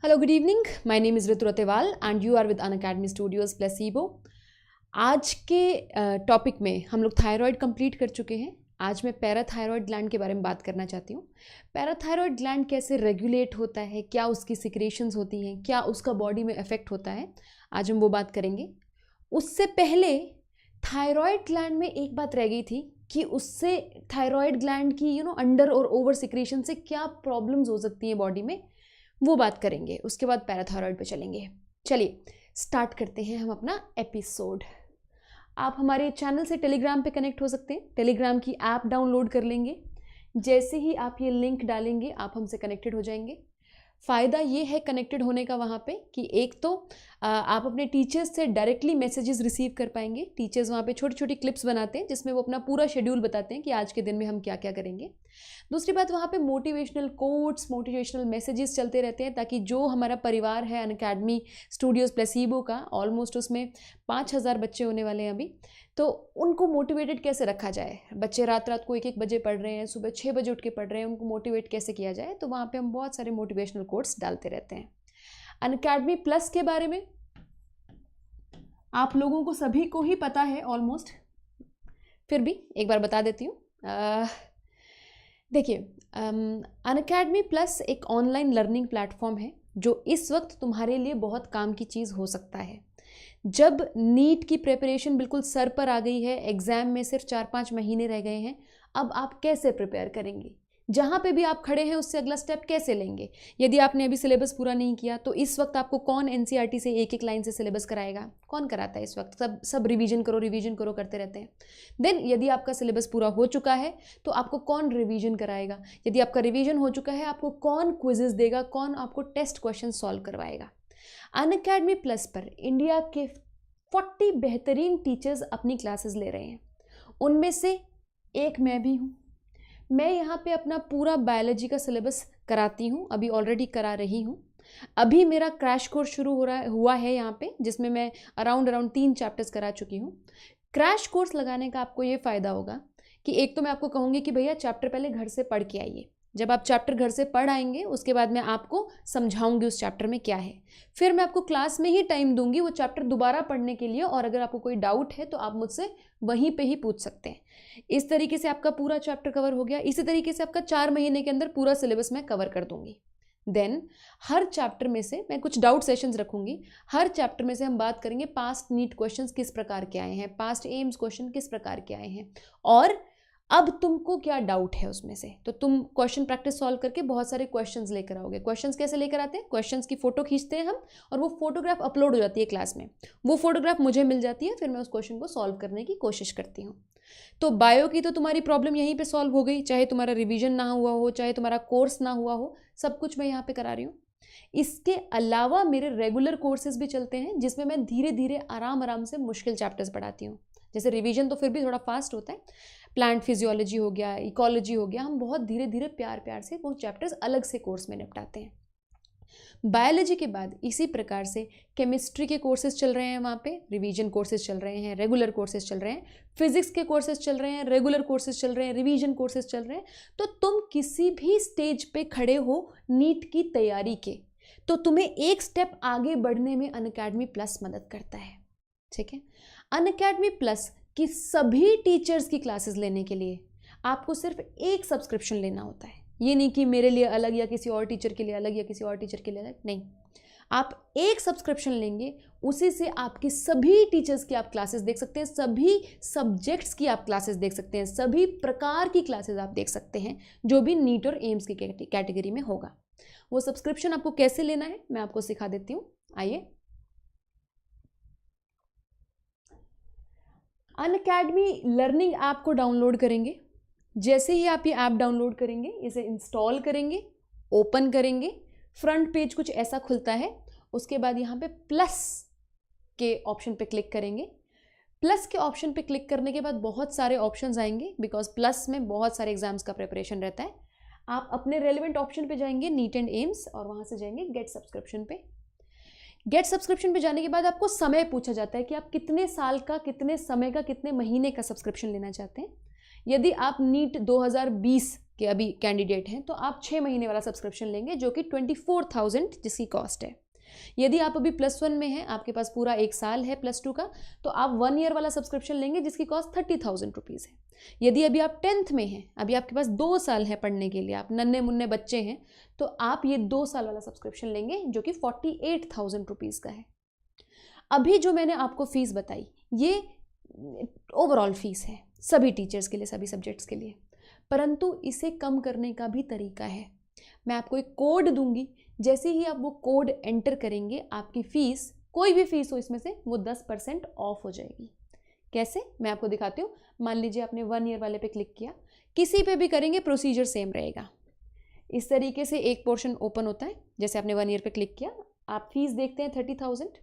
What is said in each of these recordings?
Hello, good evening. My name is Ritu Ratewal and you are with Unacademy Studios Placebo. आज के topic में हम लोग thyroid complete कर चुके हैं. आज मैं पैराथायरॉयड ग्लैंड के बारे में बात करना चाहती हूँ. पैराथायरॉयड ग्लैंड कैसे रेगुलेट होता है, क्या उसकी सिक्रेशंस होती हैं, क्या उसका बॉडी में इफेक्ट होता है, आज हम वो बात करेंगे. उससे पहले थायराइड ग्लैंड में एक बात रह गई थी कि उससे थायराइड ग्लैंड की अंडर और ओवर सिक्रेशन से क्या प्रॉब्लम्स हो सकती हैं बॉडी में, वो बात करेंगे. उसके बाद पैराथायरॉयड पे चलेंगे. चलिए स्टार्ट करते हैं हम अपना एपिसोड. आप हमारे चैनल से टेलीग्राम पे कनेक्ट हो सकते हैं. टेलीग्राम की ऐप डाउनलोड कर लेंगे. जैसे ही आप ये लिंक डालेंगे आप हमसे कनेक्टेड हो जाएंगे. फ़ायदा ये है कनेक्टेड होने का वहाँ पे कि एक तो आप अपने टीचर्स से डायरेक्टली मैसेजेस रिसीव कर पाएंगे. टीचर्स वहाँ पे छोटी छोटी क्लिप्स बनाते हैं जिसमें वो अपना पूरा शेड्यूल बताते हैं कि आज के दिन में हम क्या क्या करेंगे. दूसरी बात, वहाँ पे मोटिवेशनल कोट्स, मोटिवेशनल मैसेजेस चलते रहते हैं ताकि जो हमारा परिवार है अनअकैडमी स्टूडियोज़ प्लेसिबो का, ऑलमोस्ट उसमें 5000 बच्चे होने वाले हैं अभी, तो उनको मोटिवेटेड कैसे रखा जाए. बच्चे रात रात को 1-1 बजे पढ़ रहे हैं, सुबह 6 बजे उठ के पढ़ रहे हैं, उनको मोटिवेट कैसे किया जाए. तो वहाँ पे हम बहुत सारे मोटिवेशनल कोट्स डालते रहते हैं. अनअकैडमी प्लस के बारे में आप लोगों को सभी को ही पता है ऑलमोस्ट, फिर भी एक बार बता देती हूँ. देखिए, अनअकैडमी प्लस एक ऑनलाइन लर्निंग प्लेटफॉर्म है जो इस वक्त तुम्हारे लिए बहुत काम की चीज़ हो सकता है. जब नीट की प्रिपरेशन बिल्कुल सर पर आ गई है, एग्ज़ाम में सिर्फ 4-5 महीने रह गए हैं, अब आप कैसे प्रिपेयर करेंगे, जहाँ पे भी आप खड़े हैं उससे अगला स्टेप कैसे लेंगे. यदि आपने अभी सिलेबस पूरा नहीं किया तो इस वक्त आपको कौन एनसीईआरटी से एक एक लाइन से सिलेबस कराएगा, कौन कराता है इस वक्त. सब रिवीजन करो करते रहते हैं. देन यदि आपका सिलेबस पूरा हो चुका है तो आपको कौन रिवीजन कराएगा. यदि आपका रिवीजन हो चुका है आपको कौन क्विजेस देगा, कौन आपको टेस्ट क्वेश्चन सॉल्व करवाएगा. अनअकैडमी प्लस पर इंडिया के 40 बेहतरीन टीचर्स अपनी क्लासेस ले रहे हैं. उनमें से एक मैं भी हूँ. मैं यहाँ पे अपना पूरा बायोलॉजी का सिलेबस कराती हूँ, अभी ऑलरेडी करा रही हूँ. अभी मेरा क्रैश कोर्स शुरू हुआ है यहाँ पे, जिसमें मैं अराउंड 3 चैप्टर्स करा चुकी हूँ. क्रैश कोर्स लगाने का आपको ये फ़ायदा होगा कि एक तो मैं आपको कहूँगी कि भैया चैप्टर पहले घर से पढ़ के आइए. जब आप चैप्टर घर से पढ़ आएंगे उसके बाद मैं आपको समझाऊंगी उस चैप्टर में क्या है. फिर मैं आपको क्लास में ही टाइम दूंगी वो चैप्टर दोबारा पढ़ने के लिए, और अगर आपको कोई डाउट है तो आप मुझसे वहीं पे ही पूछ सकते हैं. इस तरीके से आपका पूरा चैप्टर कवर हो गया. इसी तरीके से आपका 4 महीने के अंदर पूरा सिलेबस मैं कवर कर दूंगी. देन हर चैप्टर में से मैं कुछ डाउट सेशंस रखूंगी. हर चैप्टर में से हम बात करेंगे पास्ट नीट क्वेश्चंस किस प्रकार के आए हैं, पास्ट एम्स क्वेश्चन किस प्रकार के आए हैं, और अब तुमको क्या डाउट है उसमें से. तो तुम क्वेश्चन प्रैक्टिस सॉल्व करके बहुत सारे क्वेश्चंस लेकर आओगे. क्वेश्चंस कैसे लेकर आते हैं, क्वेश्चंस की फ़ोटो खींचते हैं हम और वो फोटोग्राफ अपलोड हो जाती है क्लास में. वो फोटोग्राफ मुझे मिल जाती है, फिर मैं उस क्वेश्चन को सॉल्व करने की कोशिश करती हूँ. तो बायो की तो तुम्हारी प्रॉब्लम यहीं पे सॉल्व हो गई, चाहे तुम्हारा रिवीजन ना हुआ हो, चाहे तुम्हारा कोर्स ना हुआ हो, सब कुछ मैं यहाँ पे करा रही हूँ. इसके अलावा मेरे रेगुलर कोर्सेज भी चलते हैं जिसमें मैं धीरे धीरे आराम से मुश्किल चैप्टर्स पढ़ाती हूँ. जैसे रिवीजन तो फिर भी थोड़ा फास्ट होता है, प्लांट फिजियोलॉजी हो गया, इकोलॉजी हो गया, हम बहुत धीरे धीरे प्यार से वो चैप्टर्स अलग से कोर्स में निपटाते हैं. बायोलॉजी के बाद इसी प्रकार से केमिस्ट्री के कोर्सेज चल रहे हैं, वहाँ पे रिवीजन कोर्सेज चल रहे हैं, रेगुलर कोर्सेज चल रहे हैं. फिजिक्स के कोर्सेज चल रहे हैं, रेगुलर कोर्सेज चल रहे हैं, रिवीजन कोर्सेज चल रहे हैं. तो तुम किसी भी स्टेज पे खड़े हो नीट की तैयारी के, तो तुम्हें एक स्टेप आगे बढ़ने में अनअकैडमी प्लस मदद करता है. ठीक है. अनअकैडमी प्लस की सभी टीचर्स की क्लासेस लेने के लिए आपको सिर्फ एक सब्सक्रिप्शन लेना होता है. ये नहीं कि मेरे लिए अलग या किसी और टीचर के लिए अलग या किसी और टीचर के लिए अलग, नहीं. आप एक सब्सक्रिप्शन लेंगे, उसी से आपकी सभी टीचर्स की आप क्लासेस देख सकते हैं, सभी सब्जेक्ट्स की आप क्लासेस देख सकते हैं, सभी प्रकार की क्लासेस आप देख सकते हैं जो भी नीट और एम्स की कैटेगरी में होगा. वो सब्सक्रिप्शन आपको कैसे लेना है मैं आपको सिखा देती हूँ. आइए. अनअकैडमी लर्निंग ऐप को डाउनलोड करेंगे. जैसे ही आप ये ऐप डाउनलोड करेंगे, इसे इंस्टॉल करेंगे, ओपन करेंगे, फ्रंट पेज कुछ ऐसा खुलता है. उसके बाद यहाँ पे प्लस के ऑप्शन पे क्लिक करेंगे. प्लस के ऑप्शन पे क्लिक करने के बाद बहुत सारे ऑप्शंस आएंगे, बिकॉज प्लस में बहुत सारे एग्जाम्स का प्रिपरेशन रहता है. आप अपने रेलिवेंट ऑप्शन पे जाएंगे, नीट एंड एम्स, और वहाँ से जाएंगे गेट सब्सक्रिप्शन पे. गेट सब्सक्रिप्शन पे जाने के बाद आपको समय पूछा जाता है कि आप कितने साल का, कितने समय का, कितने महीने का सब्सक्रिप्शन लेना चाहते हैं. यदि आप नीट 2020 के अभी कैंडिडेट हैं तो आप 6 महीने वाला सब्सक्रिप्शन लेंगे जो कि 24,000 जिसकी कॉस्ट है। यदि आप अभी +1 में हैं, आपके पास पूरा 1 साल है +2 का, तो आप 1 ईयर वाला सब्सक्रिप्शन लेंगे जिसकी कॉस्ट 30,000 रुपीज़ है। यदि अभी आप 10th में हैं, अभी आपके पास 2 साल है पढ़ने के लिए, आप नन्हे मुन्ने बच्चे हैं, तो आप ये 2 साल वाला सब्सक्रिप्शन लेंगे जो कि 48,000 रुपीज़ का है। अभी जो मैंने आपको फीस बताई ये ओवरऑल फीस है सभी टीचर्स के लिए, सभी सब्जेक्ट्स के लिए, परंतु इसे कम करने का भी तरीका है। मैं आपको एक कोड दूंगी, जैसे ही आप वो कोड एंटर करेंगे आपकी फ़ीस, कोई भी फ़ीस हो इसमें से, वो 10% ऑफ हो जाएगी। कैसे, मैं आपको दिखाती हूँ। मान लीजिए आपने 1 ईयर वाले पे क्लिक किया, किसी पे भी करेंगे प्रोसीजर सेम रहेगा। इस तरीके से एक पोर्शन ओपन होता है, जैसे आपने 1 ईयर पे क्लिक किया, आप फीस देखते हैं 30,000,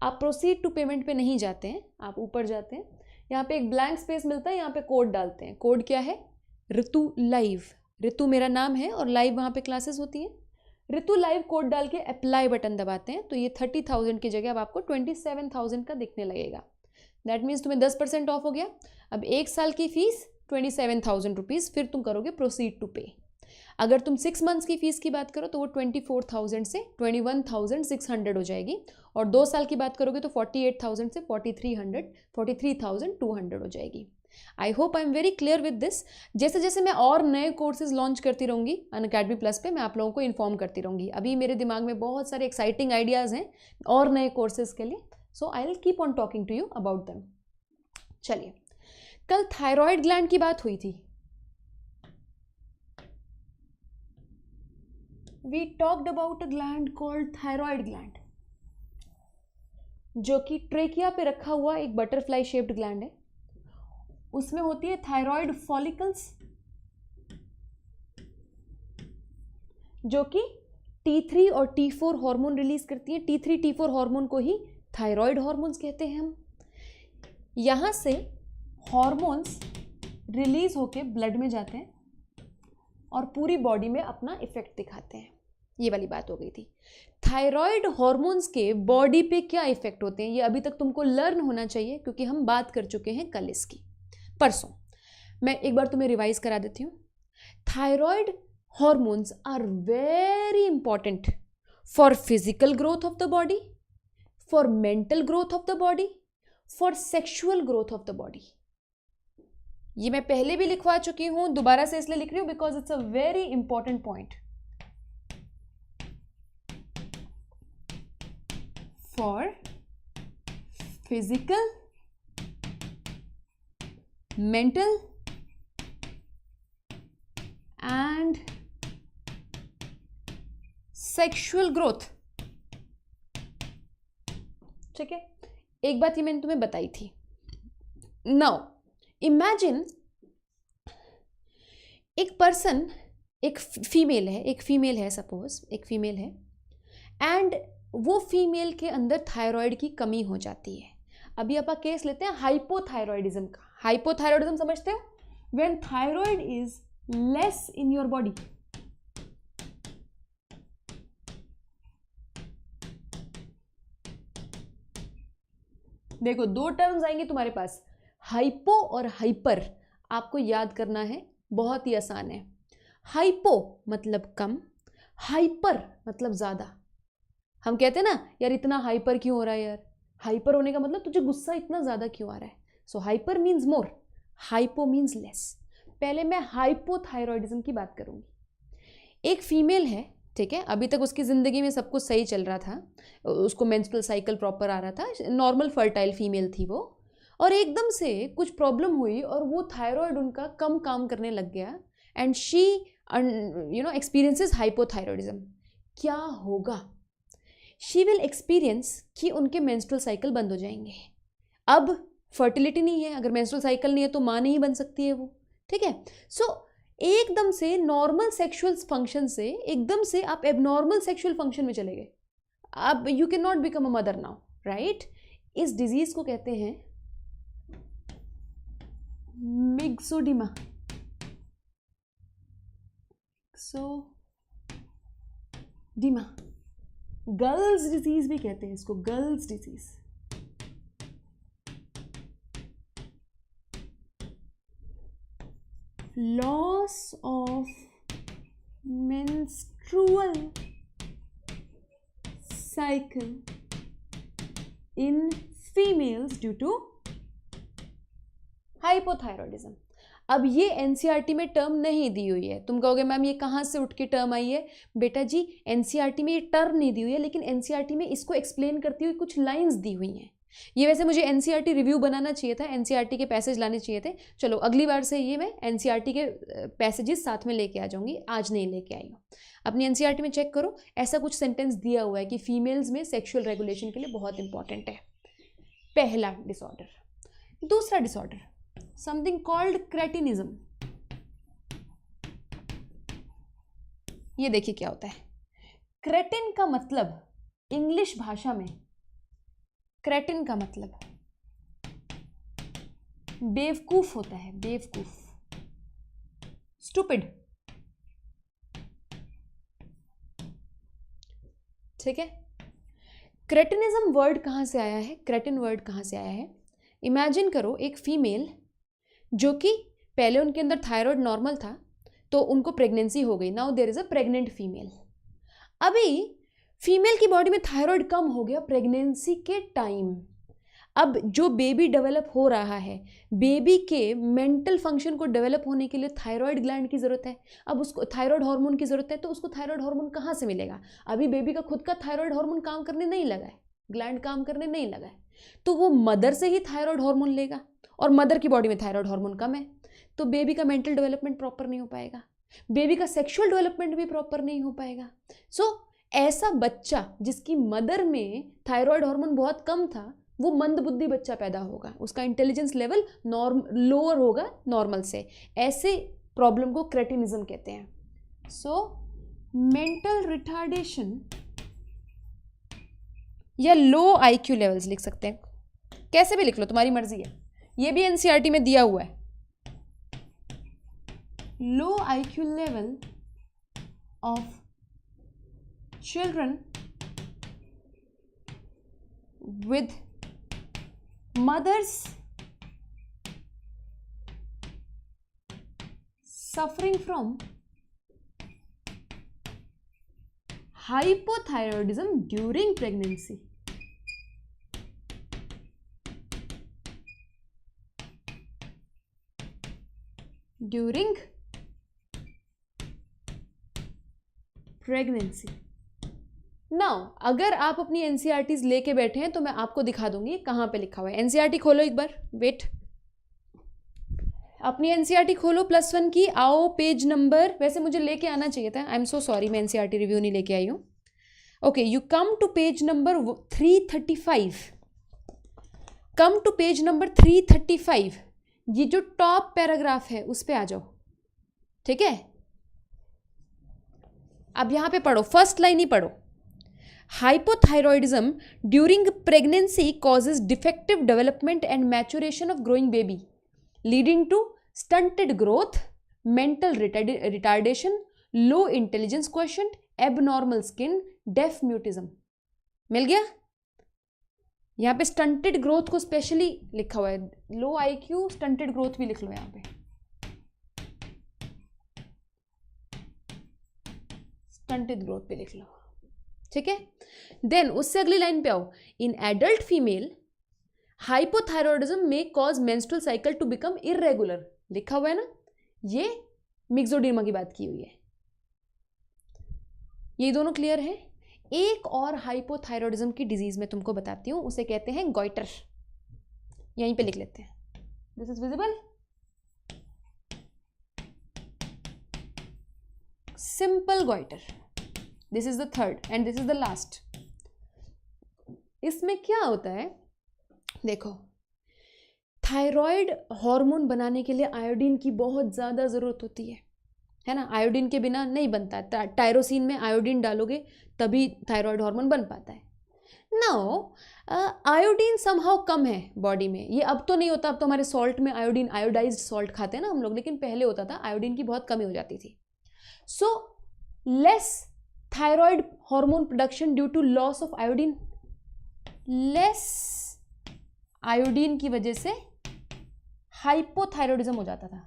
आप प्रोसीड टू पेमेंट पे नहीं जाते हैं, आप ऊपर जाते हैं, यहाँ पे एक ब्लैंक स्पेस मिलता है, यहाँ पे कोड डालते हैं। कोड क्या है? ऋतु लाइव। ऋतु मेरा नाम है और लाइव वहाँ पे क्लासेस होती हैं। ऋतु लाइव कोड डाल के अप्लाई बटन दबाते हैं तो ये 30,000 की जगह अब आपको 27,000 का दिखने लगेगा। दैट मीन्स तुम्हें 10% ऑफ हो गया। अब 1 साल की फीस 27,000 रुपीज़, फिर तुम करोगे प्रोसीड टू पे। अगर तुम 6 मंथ्स की फ़ीस की बात करो तो वो 24,000 से 21,600 हो जाएगी, और 2 साल की बात करोगे तो 48,000 से 43,200 हो जाएगी। I hope I am very clear with this. जैसे जैसे मैं और नए कोर्सेज लॉन्च करती रहूँगी अनअकैडमी प्लस पे, मैं आप लोगों को इन्फॉर्म करती रहूँगी। अभी मेरे दिमाग में बहुत सारे एक्साइटिंग आइडियाज़ हैं और नए कोर्सेज के लिए, so I will keep on talking to you about them. चलिए, कल थायराइड ग्लैंड की बात हुई थी। We talked about a gland called thyroid gland, जो कि ट्रेकिया पे रखा हुआ एक बटरफ्लाई शेप्ड ग्लैंड है। उसमें होती है थायराइड फॉलिकल्स, जो कि T3 और T4 हार्मोन रिलीज करती है। T3 T4 हार्मोन को ही थायराइड हार्मोन्स कहते हैं हम। यहाँ से हार्मोन्स रिलीज होके ब्लड में जाते हैं और पूरी बॉडी में अपना इफेक्ट दिखाते हैं। ये वाली बात हो गई थी। थायराइड हार्मोन्स के बॉडी पे क्या इफेक्ट होते हैं ये अभी तक तुमको लर्न होना चाहिए, क्योंकि हम बात कर चुके हैं कल इसकी, परसों। मैं एक बार तुम्हें रिवाइज करा देती हूँ। Thyroid hormones are very important for physical growth of the body, for mental growth of the body, for sexual growth of the body. ये मैं पहले भी लिखवा चुकी हूं, दोबारा से इसलिए लिख रही हूं because it's a very important point. For physical, mental and sexual growth. ठीक है, एक बात ये मैंने तुम्हें बताई थी। नाउ इमेजिन एक पर्सन, एक फीमेल है सपोज, एक फीमेल है, एंड वो फीमेल के अंदर थायराइड की कमी हो जाती है। अभी आप केस लेते हैं हाइपोथायरॉयडिज्म का। हाइपोथायरॉयडिज्म समझते हो? When thyroid is less in your body. देखो, 2 टर्म्स आएंगे तुम्हारे पास, हाइपो और हाइपर। आपको याद करना है, बहुत ही आसान है। हाइपो मतलब कम, हाइपर मतलब ज्यादा। हम कहते हैं ना, यार इतना हाइपर क्यों हो रहा है यार, हाइपर होने का मतलब तुझे गुस्सा इतना ज्यादा क्यों आ रहा है। सो hyper means more, hypo means less. पहले मैं हाइपोथायरॉयडिज्म की बात करूंगी। एक फीमेल है, ठीक है, अभी तक उसकी ज़िंदगी में सब कुछ सही चल रहा था, उसको मेंस्ट्रुअल साइकिल प्रॉपर आ रहा था, नॉर्मल फर्टाइल फीमेल थी वो, और एकदम से कुछ प्रॉब्लम हुई और वो थायराइड उनका कम काम करने लग गया, एंड शी एक्सपीरियंसेस हाइपोथायरॉयडिज्म। क्या होगा? शी विल एक्सपीरियंस कि उनके मेंस्ट्रुअल साइकिल बंद हो जाएंगे। अब फर्टिलिटी नहीं है, अगर मेंस्ट्रुअल साइकिल नहीं है तो माँ नहीं बन सकती है वो, ठीक है। सो एकदम से नॉर्मल सेक्सुअल फंक्शन से एकदम से आप एबनॉर्मल सेक्सुअल फंक्शन में चले गए। अब you can not become a mother now, right. इस डिजीज को कहते हैं मिक्सोडिमा। गर्ल्स डिजीज भी कहते हैं इसको, girls disease. loss of menstrual cycle in females due to hypothyroidism. अब ये एनसीईआरटी में टर्म नहीं दी हुई है. तुम कहोगे मैम ये कहाँ से उठ के टर्म आई है? बेटा जी एनसीईआरटी में ये टर्म नहीं दी हुई है, लेकिन एनसीईआरटी में इसको एक्सप्लेन करती हुई कुछ लाइंस दी हुई हैं. ये वैसे मुझे एनसीईआरटी रिव्यू बनाना चाहिए था, एनसीईआरटी के पैसेज लाने चाहिए थे. चलो अगली बार से ये मैं एनसीईआरटी के पैसेजेस साथ में लेके आ जाऊंगी, आज नहीं लेके आई हूँ. अपनी एनसीईआरटी में चेक करो, ऐसा कुछ सेंटेंस दिया हुआ है कि फीमेल्स में सेक्सुअल रेगुलेशन के लिए बहुत इंपॉर्टेंट है. पहला डिसऑर्डर. दूसरा डिसऑर्डर समथिंग कॉल्ड क्रेटिनिज्म. ये देखिए क्या होता है. क्रेटिन का मतलब इंग्लिश भाषा में, क्रेटिन का मतलब बेवकूफ होता है. बेवकूफ, स्टूपिड. ठीक है. क्रेटिनिज्म वर्ड कहां से आया है? क्रेटिन वर्ड कहां से आया है? इमेजिन करो एक फीमेल जो कि पहले उनके अंदर थायराइड नॉर्मल था, तो उनको प्रेगनेंसी हो गई. Now there is a pregnant female. अभी फीमेल की बॉडी में थायराइड कम हो गया प्रेगनेंसी के टाइम. अब जो बेबी डेवलप हो रहा है, बेबी के मेंटल फंक्शन को डेवलप होने के लिए थायराइड ग्लैंड की ज़रूरत है. अब उसको थायराइड हार्मोन की ज़रूरत है, तो उसको थायराइड हार्मोन कहाँ से मिलेगा? अभी बेबी का खुद का थायराइड हार्मोन काम करने नहीं लगा है, ग्लैंड काम करने नहीं लगा है, तो वो मदर से ही थायराइड हार्मोन लेगा, और मदर की बॉडी में थायराइड हार्मोन कम है, तो बेबी का मेंटल डेवलपमेंट प्रॉपर नहीं हो पाएगा, बेबी का सेक्शुअल डेवलपमेंट भी प्रॉपर नहीं हो पाएगा. सो ऐसा बच्चा जिसकी मदर में थायराइड हार्मोन बहुत कम था, वो मंदबुद्धि बच्चा पैदा होगा, उसका इंटेलिजेंस लेवल लोअर होगा नॉर्मल से. ऐसे प्रॉब्लम को क्रेटिनिज्म कहते हैं. सो मेंटल रिटार्डेशन या लो आईक्यू लेवल्स लिख सकते हैं, कैसे भी लिख लो, तुम्हारी मर्जी है. ये भी एनसीईआरटी में दिया हुआ है. Low IQ level of children with mothers suffering from hypothyroidism during pregnancy. During pregnancy. Now अगर आप अपनी एनसीईआरटीज लेके बैठे हैं तो मैं आपको दिखा दूंगी कहाँ पे लिखा हुआ है. एनसीईआरटी खोलो एक बार, वेट. अपनी एनसीईआरटी खोलो +1 की. आओ पेज नंबर, वैसे मुझे लेके आना चाहिए था, आई एम सो सॉरी, मैं एनसीईआरटी रिव्यू नहीं लेके आई हूँ. Okay, you come to page number 335. Come to page number 335. ये जो टॉप पैराग्राफ है उस पे आ जाओ. ठीक है, अब यहां पे पढ़ो, फर्स्ट लाइन ही पढ़ो. Hypothyroidism during pregnancy causes defective development and maturation of growing baby, leading to stunted growth, mental retardation, low intelligence quotient, abnormal skin, deaf mutism. मिल गया? यहाँ पे stunted growth को स्पेशली लिखा हुआ है. लो IQ stunted growth भी लिख लो यहाँ पे. stunted growth पे लिख लो. ठीक है. देन उससे अगली लाइन पे आओ. इन एडल्ट फीमेल हाइपोथायरॉयडिज्म में cause menstrual cycle to become irregular. लिखा हुआ है ना, ये मिक्सोडर्मा की बात की हुई है. ये दोनों क्लियर है. एक और हाइपोथायरॉयडिज्म की डिजीज में तुमको बताती हूं, उसे कहते हैं गॉइटर. यहीं पे लिख लेते हैं. This is visible. Simple goitre. This is the third and this is the last. इसमें क्या होता है, देखो, थायराइड हार्मोन बनाने के लिए आयोडीन की बहुत ज़्यादा ज़रूरत होती है ना. आयोडीन के बिना नहीं बनता है. टायरोसिन में आयोडीन डालोगे तभी थायराइड हार्मोन बन पाता है. नाउ आयोडीन समहाउ कम है बॉडी में. ये अब तो नहीं होता, अब तो हमारे सॉल्ट में आयोडीन, आयोडाइज्ड सॉल्ट खाते हैं ना हम लोग, लेकिन पहले होता था, आयोडीन की बहुत कमी हो जाती थी. So less thyroid hormone production due to loss of iodine. Less iodine की वजह से हाइपोथायरॉयडिज्म हो जाता था.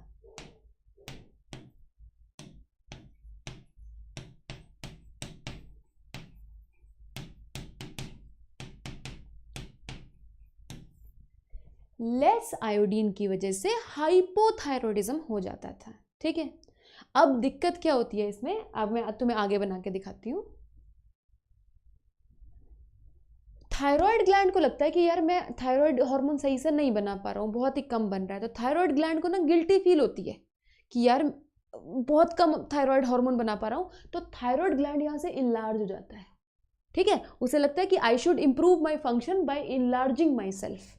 लेस आयोडीन की वजह से हाइपोथायरॉयडिज्म हो जाता था। ठीक है, अब दिक्कत क्या होती है इसमें, अब मैं तुम्हें आगे बना के दिखाती हूँ। थायराइड ग्लैंड को लगता है कि यार मैं थायराइड हार्मोन सही से नहीं बना पा रहा हूँ, बहुत ही कम बन रहा है। तो थायराइड ग्लैंड को ना गिल्टी फील होती है कि यार बहुत कम थायराइड हार्मोन बना पा रहा हूँ, तो थायराइड ग्लैंड यहाँ से इनलार्ज हो जाता है। ठीक है, उसे लगता है कि I should improve my function by enlarging my self.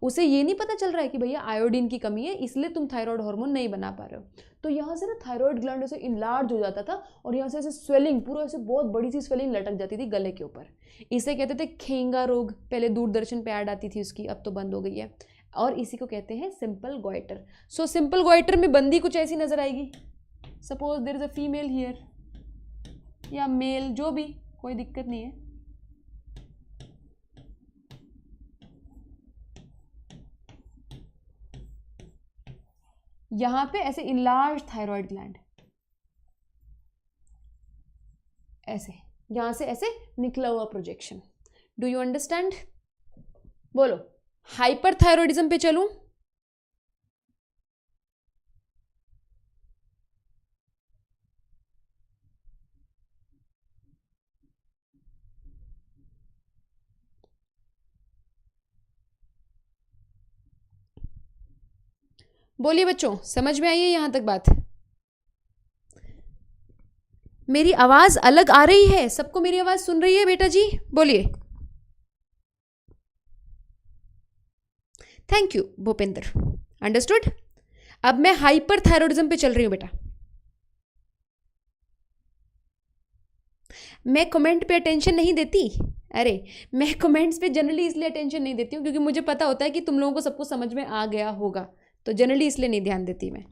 उसे ये नहीं पता चल रहा है कि भैया आयोडीन की कमी है इसलिए तुम थायराइड हार्मोन नहीं बना पा रहे हो। तो यहाँ से ना थायराइड ग्लैंड ऐसे इनलार्ज हो जाता था और यहाँ से ऐसे स्वेलिंग, पूरा ऐसे बहुत बड़ी सी स्वेलिंग लटक जाती थी गले के ऊपर। इसे कहते थे खेंगा रोग, पहले दूरदर्शन पे ऐड आती थी उसकी, अब तो बंद हो गई है। और इसी को कहते हैं simple goitre. So simple goitre में बंदी कुछ ऐसी नजर आएगी। Suppose there is a female here या मेल, जो भी, कोई दिक्कत नहीं है। यहां पे ऐसे इनलार्ज थायराइड ग्लैंड, ऐसे यहां से ऐसे निकला हुआ प्रोजेक्शन। Do you understand? बोलो, हाइपरथायरॉयडिज्म पे चलूं? बोलिए बच्चों, समझ में आई है यहां तक बात? मेरी आवाज अलग आ रही है? सबको मेरी आवाज सुन रही है बेटा जी? बोलिए। Thank you Bhupendra, understood. अब मैं हाइपरथायरॉयडिज्म पे चल रही हूं बेटा। मैं कमेंट पे अटेंशन नहीं देती। अरे मैं कमेंट्स पे जनरली इसलिए अटेंशन नहीं देती हूँ क्योंकि मुझे पता होता है कि तुम लोगों को सबको समझ में आ गया होगा, तो जनरली इसलिए नहीं ध्यान देती मैं।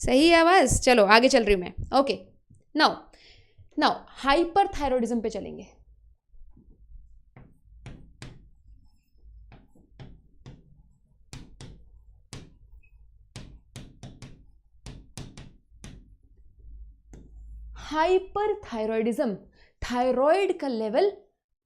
सही है आवाज़? चलो आगे चल रही हूँ मैं। ओके, नाउ नाउ हाइपरथायरॉयडिज्म पे चलेंगे। हाइपरथायरॉयडिज्म, थायराइड का लेवल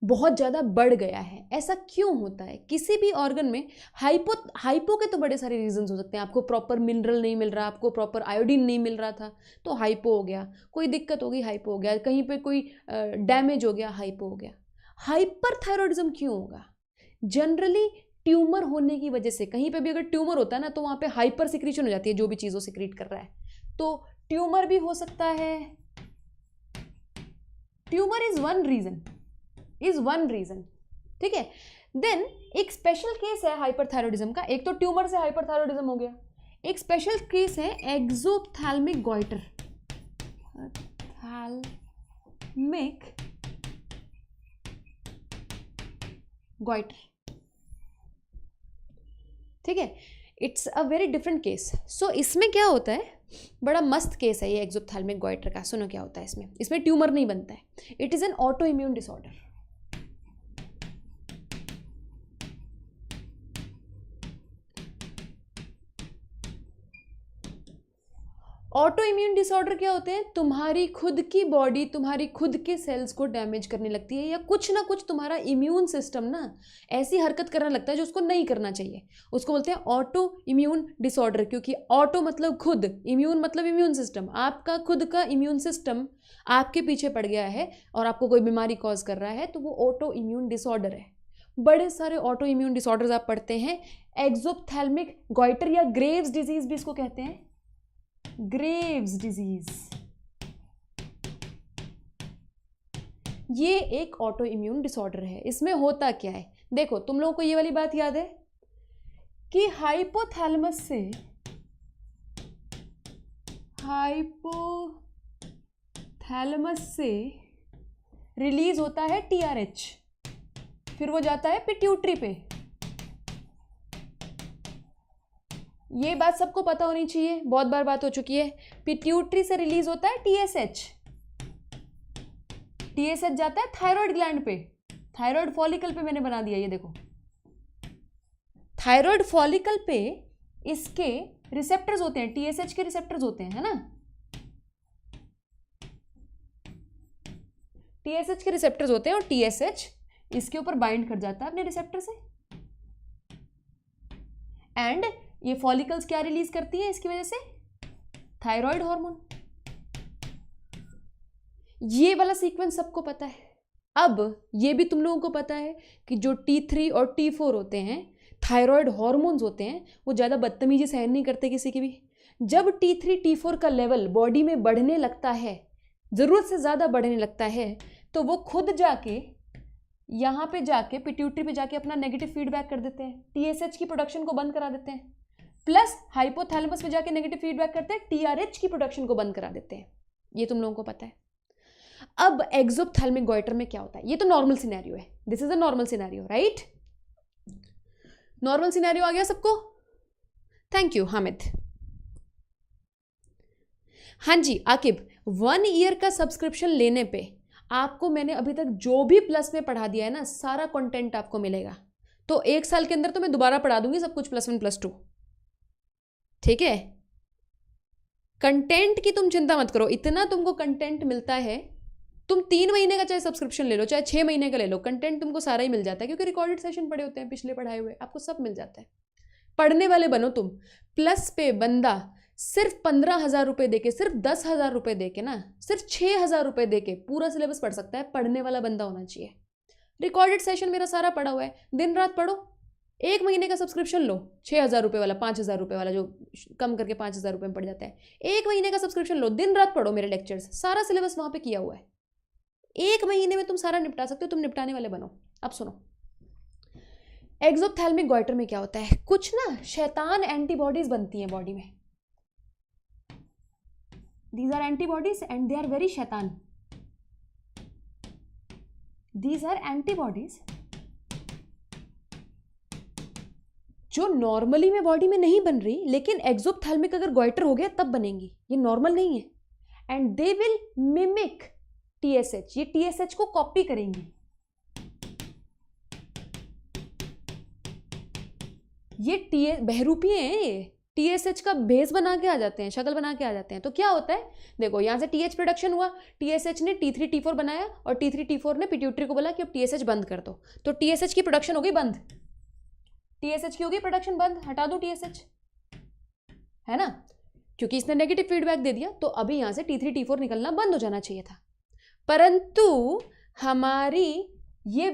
बहुत ज़्यादा बढ़ गया है। ऐसा क्यों होता है? किसी भी ऑर्गन में हाइपो के तो बड़े सारे रीजंस हो सकते हैं। आपको प्रॉपर मिनरल नहीं मिल रहा, आपको प्रॉपर आयोडीन नहीं मिल रहा था तो हाइपो हो गया, कोई दिक्कत हो गई हाइपो हो गया, कहीं पे कोई डैमेज हो गया हाइपो हो गया। हाइपरथायरॉयडिज्म क्यों होगा? जनरली ट्यूमर होने की वजह से, कहीं पे भी अगर ट्यूमर होता है ना तो वहाँ पे हाइपर सिक्रीशन हो जाती है जो भी चीज़ वो सिक्रीट कर रहा है, तो ट्यूमर भी हो सकता है। ट्यूमर इज वन रीजन, ठीक है। देन एक स्पेशल केस है हाइपरथायरॉयडिज्म का। एक तो ट्यूमर से हाइपरथायरॉयडिज्म हो गया, एक स्पेशल केस है एक्सोप्थैल्मिक गॉइटर। थैल्मिक गॉइटर, ठीक है, it's a very different case. So इसमें क्या होता है, बड़ा मस्त केस है ये एक्सोप्थैल्मिक गॉइटर का। सुनो क्या होता है इसमें ट्यूमर नहीं बनता है। It is an auto immune disorder. Auto immune disorder क्या होते हैं? तुम्हारी खुद की बॉडी, तुम्हारी खुद के सेल्स को डैमेज करने लगती है, या कुछ ना कुछ तुम्हारा इम्यून सिस्टम ना ऐसी हरकत करने लगता है जो उसको नहीं करना चाहिए। उसको बोलते हैं ऑटो इम्यून डिसऑर्डर, क्योंकि ऑटो मतलब खुद, इम्यून मतलब इम्यून सिस्टम। आपका खुद का इम्यून सिस्टम आपके पीछे पड़ गया है और आपको कोई बीमारी कॉज कर रहा है, तो वो ऑटो इम्यून डिसऑर्डर है। बड़े सारे ऑटो इम्यून डिसऑर्डर्स आप पढ़ते हैं। एक्सोप्थैल्मिक गॉइटर या ग्रेव्स डिजीज भी इसको कहते हैं, ग्रेव्स डिजीज, ये एक ऑटो इम्यून डिसऑर्डर है। इसमें होता क्या है, देखो तुम लोगों को ये वाली बात याद है कि हाइपोथैलेमस से रिलीज होता है टीआरएच, फिर वो जाता है पिट्यूटरी पे। ये बात सबको पता होनी चाहिए, बहुत बार बात हो चुकी है। पिट्यूटरी से रिलीज होता है टीएसएच, टीएसएच जाता है थायराइड ग्लैंड पे, थायराइड फॉलिकल पे मैंने बना दिया, ये देखो थायराइड फॉलिकल पे इसके रिसेप्टर्स होते हैं, टीएसएच के रिसेप्टर्स होते हैं, है ना। टीएसएच के रिसेप्टर्स होते हैं और टीएसएच इसके ऊपर बाइंड कर जाता है अपने रिसेप्टर से। एंड ये फॉलिकल्स क्या रिलीज करती है इसकी वजह से? Thyroid hormone. ये वाला सीक्वेंस सबको पता है। अब ये भी तुम लोगों को पता है कि जो T3 और T4 होते हैं, थायराइड हार्मोन्स होते हैं, वो ज़्यादा बदतमीजी सहन नहीं करते किसी की भी। जब T3 T4 का लेवल बॉडी में बढ़ने लगता है, ज़रूरत से ज़्यादा बढ़ने लगता है, तो वो खुद जाके यहाँ पे जाके पिट्यूटरी पे जाके अपना नेगेटिव फीडबैक कर देते हैं, TSH की प्रोडक्शन को बंद करा देते हैं, प्लस हाइपोथैलेमस में जाके नेगेटिव फीडबैक करते हैं, TRH की प्रोडक्शन को बंद करा देते हैं। ये तुम लोगों को पता है। अब एक्सोप्थैल्मिक गॉइटर में क्या होता है? ये तो नॉर्मल सिनेरियो है, this is a normal scenario, right? Normal scenario आ गया सबको? Thank you Hamid. हाँ जी आकिब, 1 ईयर का सब्सक्रिप्शन लेने पे आपको मैंने अभी तक जो भी प्लस में पढ़ा दिया है ना, सारा कंटेंट आपको मिलेगा। तो 1 साल के अंदर तो मैं दोबारा पढ़ा दूंगी सब कुछ, +1 +2, ठीक है? कंटेंट की तुम चिंता मत करो, इतना तुमको कंटेंट मिलता है। तुम 3 महीने का चाहे सब्सक्रिप्शन ले लो, चाहे 6 महीने का ले लो, कंटेंट तुमको सारा ही मिल जाता है, क्योंकि रिकॉर्डेड सेशन पढ़े होते हैं, पिछले पढ़ाए हुए, आपको सब मिल जाता है। पढ़ने वाले बनो तुम। प्लस पे बंदा सिर्फ 15,000 रुपये देके, सिर्फ 10,000 रुपये देके ना, सिर्फ 6,000 रुपये देके पूरा सिलेबस पढ़ सकता है। पढ़ने वाला बंदा होना चाहिए। रिकॉर्डेड सेशन मेरा सारा पढ़ा हुआ है, दिन रात पढ़ो। 1 महीने का सब्सक्रिप्शन लो, 6,000 रुपये वाला, 5,000 रुपये वाला, जो कम करके 5,000 रुपये में पड़ जाता है। 1 महीने का सब्सक्रिप्शन लो, दिन रात पढ़ो मेरे लेक्चर्स, सारा सिलेबस वहाँ पे किया हुआ है। 1 महीने में तुम सारा निपटा सकते हो, तुम निपटाने वाले बनो। अब सुनो, एक्सोप्थैल्मिक गॉइटर में क्या होता है? कुछ ना शैतान एंटीबॉडीज बनती हैं बॉडी में। These are antibodies and they are very शैतान। These are antibodies जो नॉर्मली में बॉडी में नहीं बन रही, लेकिन एक्सोप्थैल्मिक अगर गॉइटर हो गया तब बनेंगी। ये नॉर्मल नहीं है। And they will mimic TSH, ये TSH को कॉपी करेंगी। ये बहरूपी हैं, TSH का बेस बना के आ जाते हैं, शक्ल बना के आ जाते हैं। तो क्या होता है, देखो यहाँ से TH प्रोडक्शन हुआ, TSH ने T3 T4 बनाया, और T3 T4 ने पिट्यूटरी को बोला कि अब TSH बंद कर दो, तो TSH की प्रोडक्शन हो गई बंद। TSH की हो गई प्रोडक्शन बंद, हटा दो TSH, है ना? क्योंकि इसने नेगेटिव फीडबैक दे दिया, तो अभी यहाँ से T3 T4 निकलना बंद हो जाना चाहिए था। परंतु हमारी ये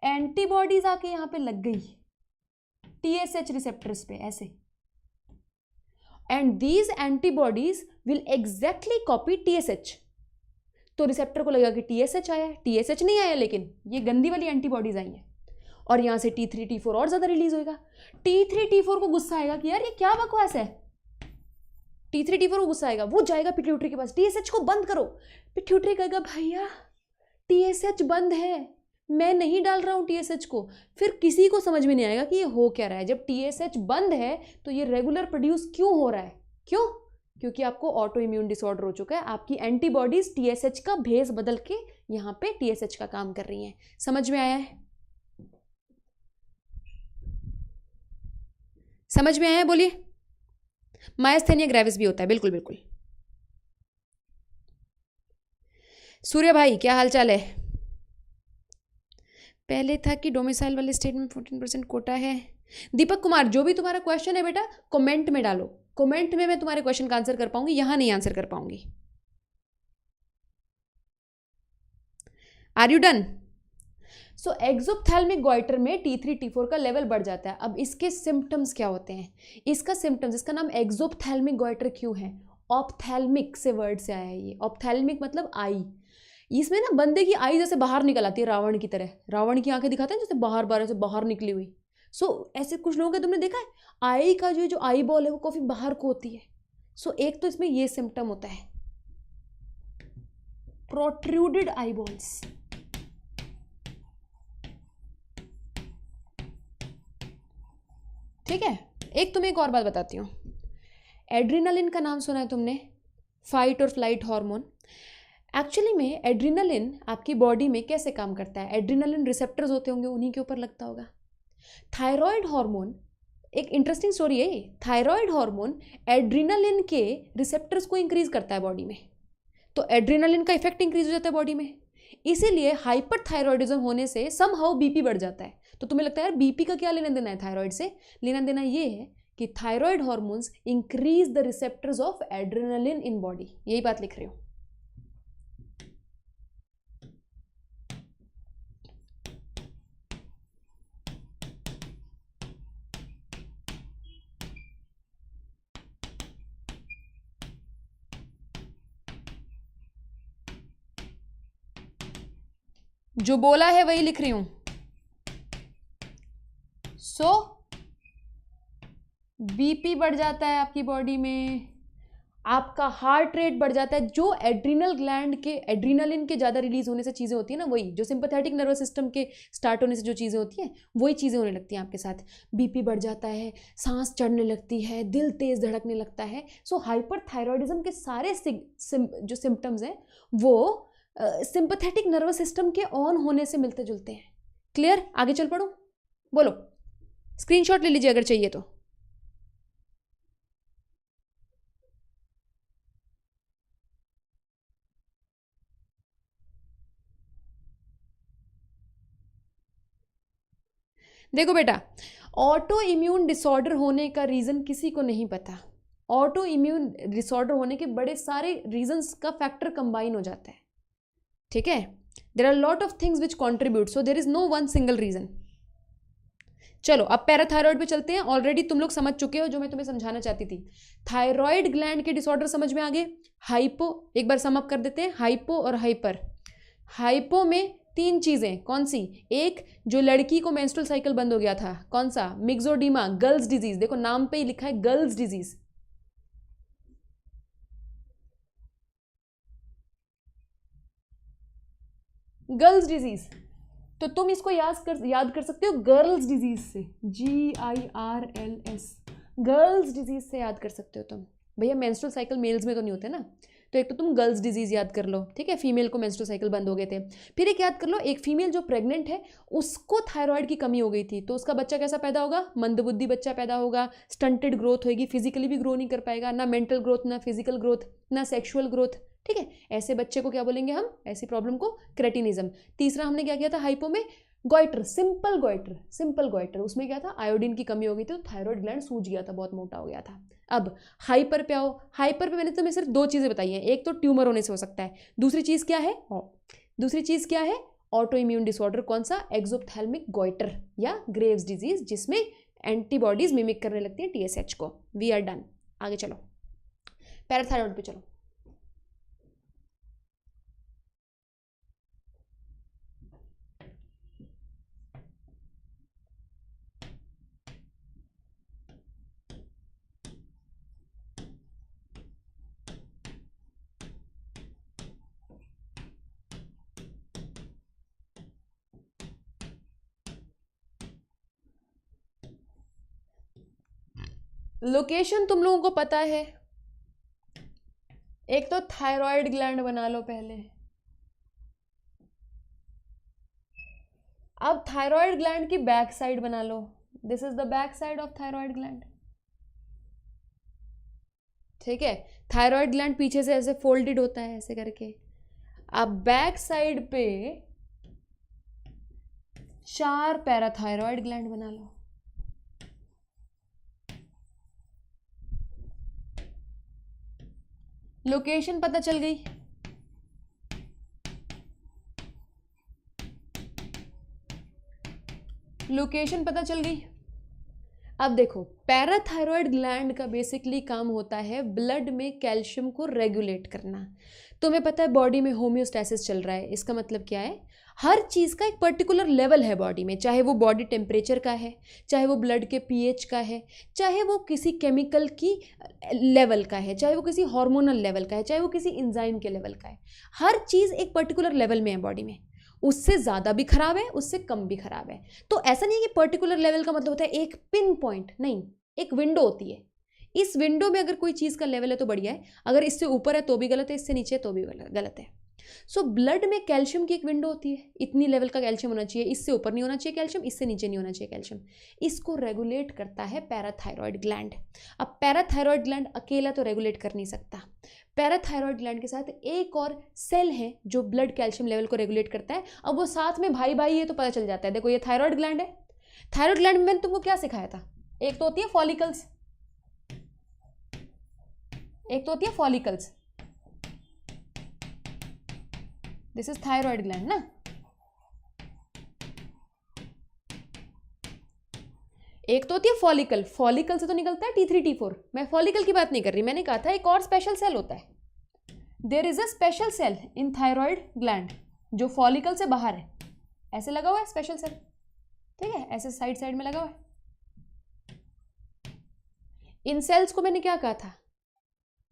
एंटीबॉडीज आके यहाँ पे लग गई TSH रिसेप्टर्स पे ऐसे, and these antibodies will exactly copy TSH। तो रिसेप्टर को लगेगा कि TSH आया, TSH नहीं आया, लेकिन ये गंदी वाली एंटीबॉडीज आई हैं, और यहाँ से T3 T4 और ज़्यादा रिलीज होएगा। T3 T4 को गुस्सा आएगा कि यार ये क्या बकवास है। T3 T4 को गुस्सा आएगा, वो जाएगा पिट्यूटरी के पास, TSH को बंद करो। पिट्यूटरी कहेगा भैया TSH बंद है, मैं नहीं डाल रहा हूँ TSH को। फिर किसी को समझ में नहीं आएगा कि ये हो क्या रहा है। जब TSH बंद है तो ये रेगुलर प्रोड्यूस क्यों हो रहा है? क्यों? क्योंकि आपको ऑटो इम्यून डिसऑर्डर हो चुका है। आपकी एंटीबॉडीज TSH का भेस बदल के यहाँ पे TSH का काम कर रही हैं। समझ में आया है? समझ में आया है? बोलिए। मायस्थेनिया ग्रेविस भी होता है, बिल्कुल बिल्कुल। सूर्य भाई क्या हाल चाल है? पहले था कि डोमिसाइल वाले स्टेट में 14% कोटा है। दीपक कुमार, जो भी तुम्हारा क्वेश्चन है बेटा कमेंट में डालो, कमेंट में मैं तुम्हारे क्वेश्चन का आंसर कर पाऊंगी, यहां नहीं आंसर कर पाऊंगी। Are you done? So exophthalmic goitre में T3 T4 का लेवल बढ़ जाता है। अब इसके सिम्टम्स क्या होते हैं? इसका सिम्टम्स, इसका नाम एक्सोप्थैल्मिक गॉइटर क्यों है? ऑप्थैल्मिक से वर्ड से आया है ये। ऑप्थैल्मिक मतलब आई। इसमें ना बंदे की आई जैसे बाहर निकल आती है, रावण की तरह। रावण की आंखें दिखाते हैं जैसे बाहर बाहर से बाहर निकली हुई। सो ऐसे कुछ लोगों के तुमने देखा है, आई का जो आई बॉल है वो काफी बाहर को होती है। सो एक तो इसमें ये सिम्टम होता है, प्रोट्रूडेड आई बॉल्स। ठीक है। एक तुम्हें एक और बात बताती हूँ, एड्रिनलिन का नाम सुना है तुमने? फाइट और फ्लाइट हार्मोन। एक्चुअली में एड्रिनलिन आपकी बॉडी में कैसे काम करता है? एड्रिनलिन रिसेप्टर्स होते होंगे, उन्हीं के ऊपर लगता होगा। थायराइड हार्मोन, एक इंटरेस्टिंग स्टोरी है। थायराइड हार्मोन एड्रिनलिन के रिसेप्टर्स को इंक्रीज करता है बॉडी में, तो एड्रिनलिन का इफेक्ट इंक्रीज हो जाता है बॉडी में। इसीलिए हाइपरथायरॉयडिज्म होने से समहाउ बीपी बढ़ जाता है। तो तुम्हें लगता है यार बीपी का क्या लेना देना है थायराइड से? लेना देना ये है कि thyroid hormones increase the receptors of adrenaline in body, यही बात लिख रही हूँ। जो बोला है वही लिख रही हूं। सो बीपी बढ़ जाता है आपकी बॉडी में, आपका हार्ट रेट बढ़ जाता है। जो एड्रीनल ग्लैंड के एड्रीनलिन के ज़्यादा रिलीज होने से चीज़ें होती है ना, वही जो सिंपैथेटिक नर्वस सिस्टम के स्टार्ट होने से जो चीज़ें होती हैं वही चीज़ें होने लगती हैं आपके साथ। बीपी बढ़ जाता है, सांस चढ़ने लगती है, दिल तेज धड़कने लगता है। सो हाइपरथायरॉयडिज्म के सारे जो सिम्टम्स हैं वो सिंपैथेटिक नर्वस सिस्टम के ऑन होने से मिलते जुलते हैं। क्लियर? आगे चल पड़ो, बोलो। स्क्रीनशॉट ले लीजिए अगर चाहिए तो। देखो बेटा, ऑटो इम्यून डिसऑर्डर होने का रीज़न किसी को नहीं पता। ऑटो इम्यून डिसऑर्डर होने के बड़े सारे रीजंस का फैक्टर कंबाइन हो जाता है, ठीक है। There are lot of things which contribute, so there is no one single reason. चलो अब पैराथायरॉयड पे चलते हैं। ऑलरेडी तुम लोग समझ चुके हो जो मैं तुम्हें समझाना चाहती थी। थायराइड ग्लैंड के डिसऑर्डर समझ में आ गए। हाइपो, एक बार सम अप कर देते हैं, हाइपो और हाइपर। हाइपो में तीन चीजें, कौन सी? एक, जो लड़की को मेंस्ट्रुअल साइकिल बंद हो गया था, कौन सा? मिक्सोडीमा, गर्ल्स डिजीज। देखो नाम पे ही लिखा है गर्ल्स डिजीज। गर्ल्स डिजीज, तो तुम इसको याद कर सकते हो गर्ल्स डिजीज से, GIRLS, गर्ल्स डिजीज से याद कर सकते हो तुम। भैया मेंस्ट्रुअल साइकिल मेल्स में तो नहीं होते ना, तो एक तो तुम गर्ल्स डिजीज याद कर लो, ठीक है। फीमेल को मेंस्ट्रुअल साइकिल बंद हो गए थे। फिर एक याद कर लो, एक फीमेल जो प्रेग्नेंट है उसको थायराइड की कमी हो गई थी, तो उसका बच्चा कैसा पैदा होगा? मंदबुद्धि बच्चा पैदा होगा, स्टंटेड ग्रोथ होगी, फिजिकली भी ग्रो नहीं कर पाएगा, ना मेंटल ग्रोथ, ना फिजिकल ग्रोथ, ना सेक्शुअल ग्रोथ, ठीक है। ऐसे बच्चे को क्या बोलेंगे हम? ऐसी प्रॉब्लम को क्रेटिनिज्म। तीसरा हमने क्या किया था हाइपो में? Goitre, simple goitre, simple goitre. उसमें क्या था? आयोडीन की कमी हो गई थी, तो थायराइड ग्लैंड सूज गया था, बहुत मोटा हो गया था। अब हाइपर पे आओ। हाइपर पे मैंने तुम्हें सिर्फ दो चीजें बताई हैं, एक तो ट्यूमर होने से हो सकता है, दूसरी चीज क्या है? दूसरी चीज क्या है? Auto immune disorder. कौन सा? एक्सोप्थेल्मिक गोइटर या ग्रेव्स डिजीज, जिसमें एंटीबॉडीज मिमिक करने लगती है TSH को। We are done. आगे चलो, पैराथायरॉयड पे चलो। लोकेशन तुम लोगों को पता है, एक तो थायराइड ग्लैंड बना लो पहले। अब थायराइड ग्लैंड की बैक साइड बना लो। This is the back side of thyroid gland, ठीक है। थायराइड ग्लैंड पीछे से ऐसे फोल्डेड होता है ऐसे करके। अब बैक साइड पे 4 पैराथायराइड ग्लैंड बना लो। लोकेशन पता चल गई? लोकेशन पता चल गई? अब देखो, पैराथायरॉयड ग्लैंड का बेसिकली काम होता है ब्लड में कैल्शियम को रेगुलेट करना। तुम्हें पता है बॉडी में होम्योस्टैसिस चल रहा है, इसका मतलब क्या है? हर चीज़ का एक पर्टिकुलर लेवल है बॉडी में, चाहे वो बॉडी टेम्परेचर का है, चाहे वो ब्लड के pH का है, चाहे वो किसी केमिकल की लेवल का है, चाहे वो किसी हार्मोनल लेवल का है, चाहे वो किसी एंजाइम के लेवल का है। हर चीज़ एक पर्टिकुलर लेवल में है बॉडी में, उससे ज़्यादा भी खराब है, उससे कम भी खराब है। तो ऐसा नहीं है कि पर्टिकुलर लेवल का मतलब होता है एक पिन पॉइंट, नहीं, एक विंडो होती है। इस विंडो में अगर कोई चीज़ का लेवल है तो बढ़िया है, अगर इससे ऊपर है तो भी गलत है, इससे नीचे है तो भी गलत है। सो ब्लड में कैल्शियम की एक विंडो होती है, इतनी लेवल का कैल्शियम होना चाहिए, इससे ऊपर नहीं होना चाहिए कैल्शियम, इससे नीचे नहीं होना चाहिए कैल्शियम। इसको रेगुलेट करता है पैराथायरॉयड ग्लैंड। अब पैराथायरॉयड ग्लैंड अकेला तो रेगुलेट कर नहीं सकता, पैराथायरॉयड ग्लैंड के साथ एक और सेल है जो ब्लड कैल्शियम लेवल को रेगुलेट करता है। अब वो साथ में भाई भाई है तो पता चल जाता है। देखो ये थायरॉयड ग्लैंड है। थायरॉयड ग्लैंड में मैंने तुमको क्या सिखाया था? एक तो होती है फॉलिकल्स, एक तो होती है follicles, this is thyroid gland ना। एक तो होती है फॉलिकल, फॉलिकल से तो निकलता है T3 T4, मैं फॉलिकल की बात नहीं कर रही, मैंने कहा था एक और स्पेशल सेल होता है, there is a special cell in thyroid gland जो फॉलिकल से बाहर है, ऐसे लगा हुआ है स्पेशल सेल, ठीक है, ऐसे साइड साइड में लगा हुआ है। इन सेल्स को मैंने क्या कहा था,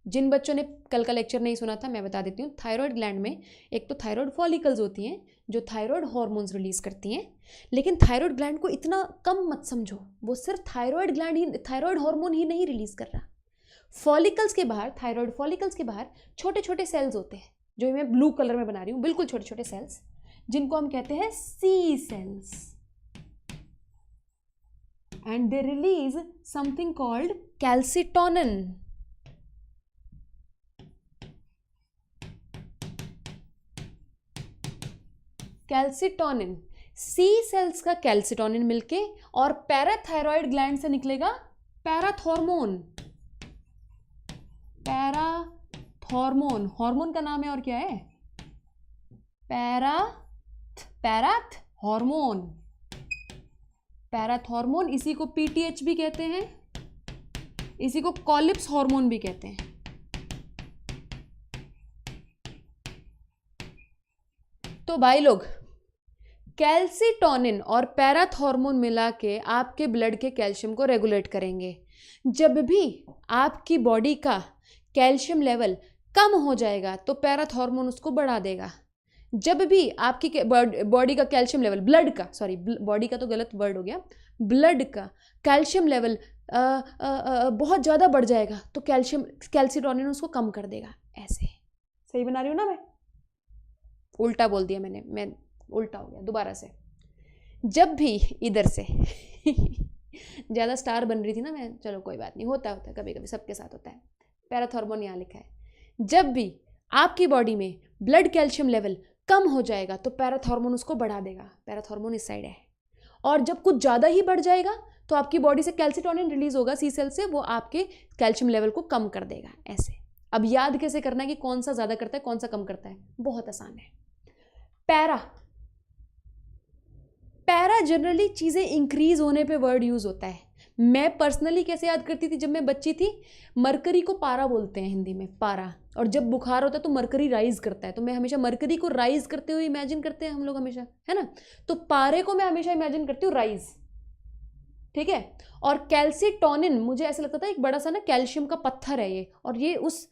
जिन बच्चों ने कल का लेक्चर नहीं सुना था मैं बता देती हूँ, थायराइड ग्लैंड में एक तो थायराइड फॉलिकल्स होती हैं जो थायराइड हार्मोन्स रिलीज करती हैं, लेकिन थायराइड ग्लैंड को इतना कम मत समझो, वो सिर्फ थायराइड ग्लैंड ही, थायराइड हार्मोन ही नहीं रिलीज कर रहा। फॉलिकल्स के बाहर, थायराइड फॉलिकल्स के बाहर छोटे छोटे सेल्स होते हैं, जो मैं ब्लू कलर में बना रही हूँ, बिल्कुल छोटे छोटे सेल्स, जिनको हम कहते हैं C cells, and they release something called calcitonin. Calcitonin, C cells का कैल्सिटोनिन मिलके और पैराथायरॉयड ग्लैंड से निकलेगा पैराथॉर्मोन। पैराथॉर्मोन हार्मोन का नाम है और क्या है, पैराथॉर्मोन। पैराथॉर्मोन इसी को पीटीएच भी कहते हैं, इसी को कॉलिप्स हार्मोन भी कहते हैं। तो भाई लोग, कैल्सिटोनिन और पैराथॉर्मोन मिला के आपके ब्लड के कैल्शियम को रेगुलेट करेंगे। जब भी आपकी बॉडी का कैल्शियम लेवल कम हो जाएगा तो पैराथॉर्मोन उसको बढ़ा देगा। जब भी आपकी बॉडी का कैल्शियम लेवल, ब्लड का, सॉरी बॉडी का तो गलत वर्ड हो गया, ब्लड का कैल्शियम लेवल बहुत ज़्यादा बढ़ जाएगा तो कैल्सिटोनिन उसको कम कर देगा। ऐसे सही बना रही हूँ ना मैं? उल्टा बोल दिया मैंने, मैं उल्टा हो गया दोबारा से। जब भी इधर से ज़्यादा स्टार बन रही थी ना मैं, चलो कोई बात नहीं, होता है कभी कभी, सबके साथ होता है। पैराथॉर्मोन यहाँ लिखा है। जब भी आपकी बॉडी में ब्लड कैल्शियम लेवल कम हो जाएगा तो पैराथॉर्मोन उसको बढ़ा देगा। पैराथॉर्मोन इस साइड है। और जब कुछ ज़्यादा ही बढ़ जाएगा तो आपकी बॉडी से कैल्सिटोनिन रिलीज होगा सी सेल से, वो आपके कैल्शियम लेवल को कम कर देगा। ऐसे अब याद कैसे करना है कि कौन सा ज़्यादा करता है कौन सा कम करता है, बहुत आसान है। पैरा जनरली चीज़ें इंक्रीज होने पे वर्ड यूज़ होता है। मैं पर्सनली कैसे याद करती थी जब मैं बच्ची थी, मरकरी को पारा बोलते हैं हिंदी में, पारा। और जब बुखार होता है तो मरकरी राइज करता है, तो मैं हमेशा मरकरी को राइज करते हुए इमेजिन करते हैं हम लोग हमेशा, है ना। तो पारे को मैं हमेशा इमेजिन करती हूँ राइज, ठीक है। और कैल्सिटोनिन मुझे ऐसा लगता था एक बड़ा सा ना कैल्शियम का पत्थर है ये, और ये उस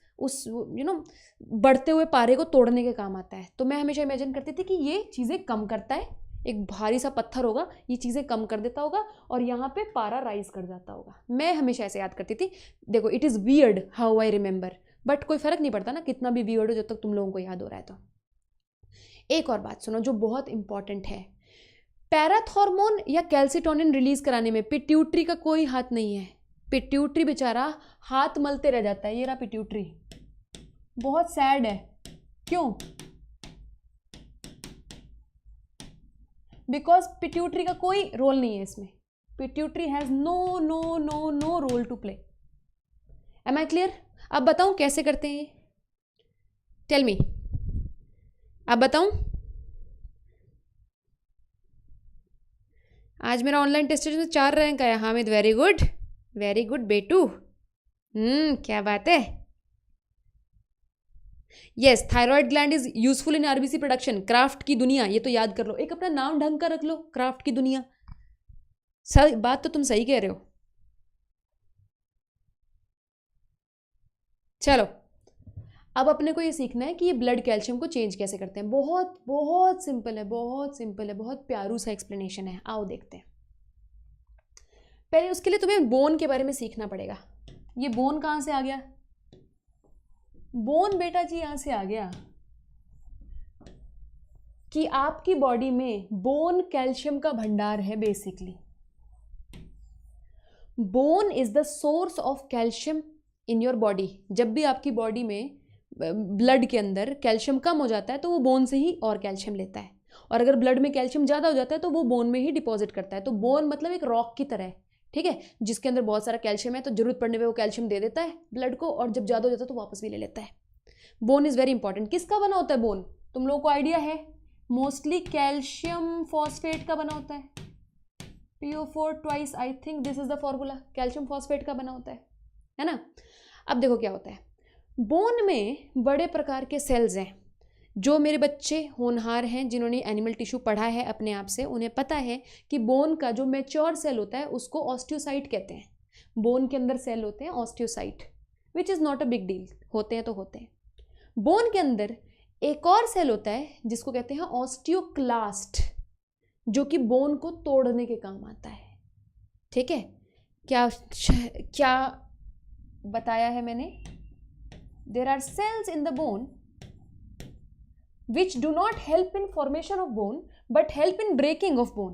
बढ़ते हुए पारे को तोड़ने के काम आता है। तो मैं हमेशा इमेजिन करती थी कि ये चीज़ें कम करता है, एक भारी सा पत्थर होगा, ये चीज़ें कम कर देता होगा और यहाँ पे पारा राइज कर जाता होगा। मैं हमेशा ऐसे याद करती थी। देखो, it is weird how I remember, but कोई फ़र्क नहीं पड़ता ना कितना भी वियर्ड हो, जब तक तुम लोगों को याद हो रहा है। तो एक और बात सुनो जो बहुत इंपॉर्टेंट है, पैराथॉर्मोन या कैल्सिटोनिन रिलीज कराने में पिट्यूटरी का कोई हाथ नहीं है। पिट्यूटरी बेचारा हाथ मलते रह जाता है। ये रहा पिट्यूटरी, बहुत सैड है। क्यों? बिकॉज पिट्यूटरी का कोई रोल नहीं है इसमें। Pituitary has no no no no role to play. Am I clear? अब बताऊं कैसे करते हैं ये? टेल मी, अब बताऊं। आज मेरा ऑनलाइन टेस्ट में 4 रैंक आया। हामिद, वेरी गुड बेटू। क्या बात है। Yes, thyroid gland is useful in RBC production. Craft की दुनिया, ये तो याद कर लो, एक अपना नाम ढंग का रख लो, क्राफ्ट की दुनिया। सही बात तो तुम सही कह रहे हो। चलो, अब अपने को ये सीखना है कि ये ब्लड कैल्शियम को चेंज कैसे करते हैं। बहुत बहुत सिंपल है, बहुत सिंपल है, बहुत प्यारू सा एक्सप्लेनेशन है। आओ देखते हैं। पहले उसके लिए तुम्हें बोन के बारे में सीखना पड़ेगा। ये बोन कहाँ से आ गया? बोन बेटा जी यहां से आ गया कि आपकी बॉडी में बोन कैल्शियम का भंडार है। Basically bone is the source of calcium in your body. जब भी आपकी बॉडी में ब्लड के अंदर कैल्शियम कम हो जाता है तो वो बोन से ही और कैल्शियम लेता है, और अगर ब्लड में कैल्शियम ज़्यादा हो जाता है तो वो बोन में ही डिपॉजिट करता है। तो बोन मतलब एक रॉक की तरह है, ठीक है, जिसके अंदर बहुत सारा कैल्शियम है, तो जरूरत पड़ने पे वो कैल्शियम दे देता है ब्लड को, और जब ज़्यादा हो जाता है तो वापस भी ले लेता है। Bone is very important. किसका बना होता है बोन? तुम लोगों को आइडिया है? मोस्टली कैल्शियम फॉस्फेट का बना होता है। PO4 twice, I think this is the formula, calcium phosphate का बना होता है ना। अब देखो क्या होता है, बोन में बड़े प्रकार के सेल्स हैं। जो मेरे बच्चे होनहार हैं, जिन्होंने एनिमल टिश्यू पढ़ा है अपने आप से, उन्हें पता है कि बोन का जो मैच्योर सेल होता है उसको ऑस्टियोसाइट कहते हैं। बोन के अंदर सेल होते हैं osteocyte, which is not a big deal, होते हैं तो होते हैं। बोन के अंदर एक और सेल होता है जिसको कहते हैं ऑस्टियोक्लास्ट, जो कि बोन को तोड़ने के काम आता है। ठीक है, क्या क्या बताया है मैंने? There are cells in the bone which do not help in formation of bone but help in breaking of bone.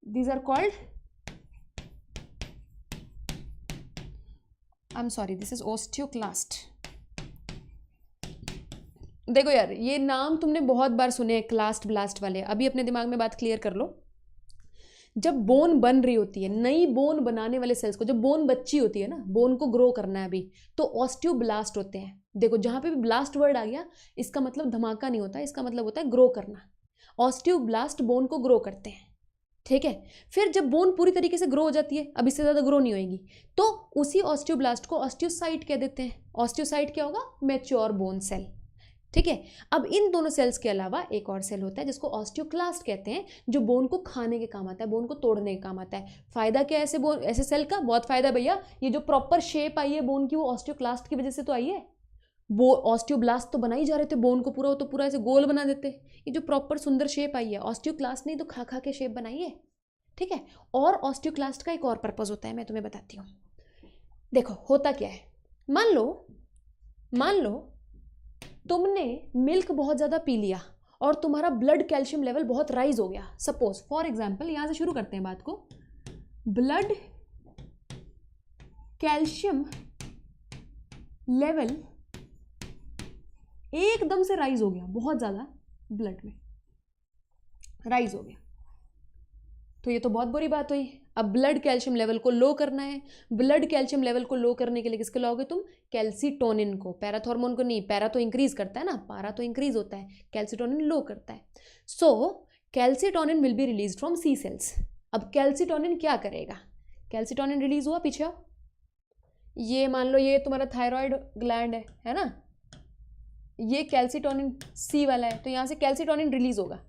These are called, I'm sorry, this is osteoclast. देखो यार, ये नाम तुमने बहुत बार सुने हैं, क्लास्ट ब्लास्ट वाले। अभी अपने दिमाग में बात क्लियर कर लो। जब बोन बन रही होती है, नई बोन बनाने वाले सेल्स को, जब बोन बच्ची होती है ना, बोन को ग्रो करना है अभी, तो ऑस्टियोब्लास्ट होते हैं। देखो जहाँ पे भी ब्लास्ट वर्ड आ गया, इसका मतलब धमाका नहीं होता, इसका मतलब होता है ग्रो करना। ऑस्टियोब्लास्ट बोन को ग्रो करते हैं। ठीक है, फिर जब बोन पूरी तरीके से ग्रो हो जाती है, अब इससे ज़्यादा ग्रो नहीं होएगी, तो उसी ऑस्टियोब्लास्ट को ऑस्टियोसाइट कह देते हैं। ऑस्टियोसाइट क्या होगा? Mature bone cell. ठीक है, अब इन दोनों सेल्स के अलावा एक और सेल होता है जिसको ऑस्टियोक्लास्ट कहते हैं, जो बोन को खाने के काम आता है, बोन को तोड़ने के काम आता है। फायदा क्या है ऐसे सेल का? बहुत फायदा भैया। ये जो प्रॉपर शेप आई है बोन की, वो ऑस्टियोक्लास्ट की वजह से तो आई है। वो ऑस्टियोब्लास्ट तो बना ही जा रहे थे बोन को पूरा, तो पूरा ऐसे गोल बना देते। ये जो प्रॉपर सुंदर शेप आई है, ऑस्टियोक्लास्ट ने तो खा खा के शेप बनाई है। ठीक है, और ऑस्टियोक्लास्ट का एक और पर्पज होता है, मैं तुम्हें बताती हूँ। देखो होता क्या है, मान लो तुमने मिल्क बहुत ज़्यादा पी लिया और तुम्हारा ब्लड कैल्शियम लेवल बहुत राइज हो गया। सपोज फॉर एग्जाम्पल, यहाँ से शुरू करते हैं बात को। ब्लड कैल्शियम लेवल एकदम से राइज हो गया, बहुत ज़्यादा ब्लड में राइज हो गया, तो ये तो बहुत बुरी बात हुई। अब ब्लड कैल्शियम लेवल को लो करना है। ब्लड कैल्शियम लेवल को लो करने के लिए किसको लाओगे तुम? कैल्सीटोनिन को, पैराथॉर्मोन को नहीं। पैरा तो इंक्रीज करता है ना, पारा तो इंक्रीज होता है, कैल्सीटोनिन लो करता है। So calcitonin will be release from C cells. अब कैल्सीटोनिन क्या करेगा? कैल्सीटोनिन रिलीज हुआ, पीछे आओ। ये मान लो ये तुम्हारा थायराइड ग्लैंड है ना, ये कैल्सीटोनिन सी वाला है, तो यहाँ से कैल्सीटोनिन रिलीज होगा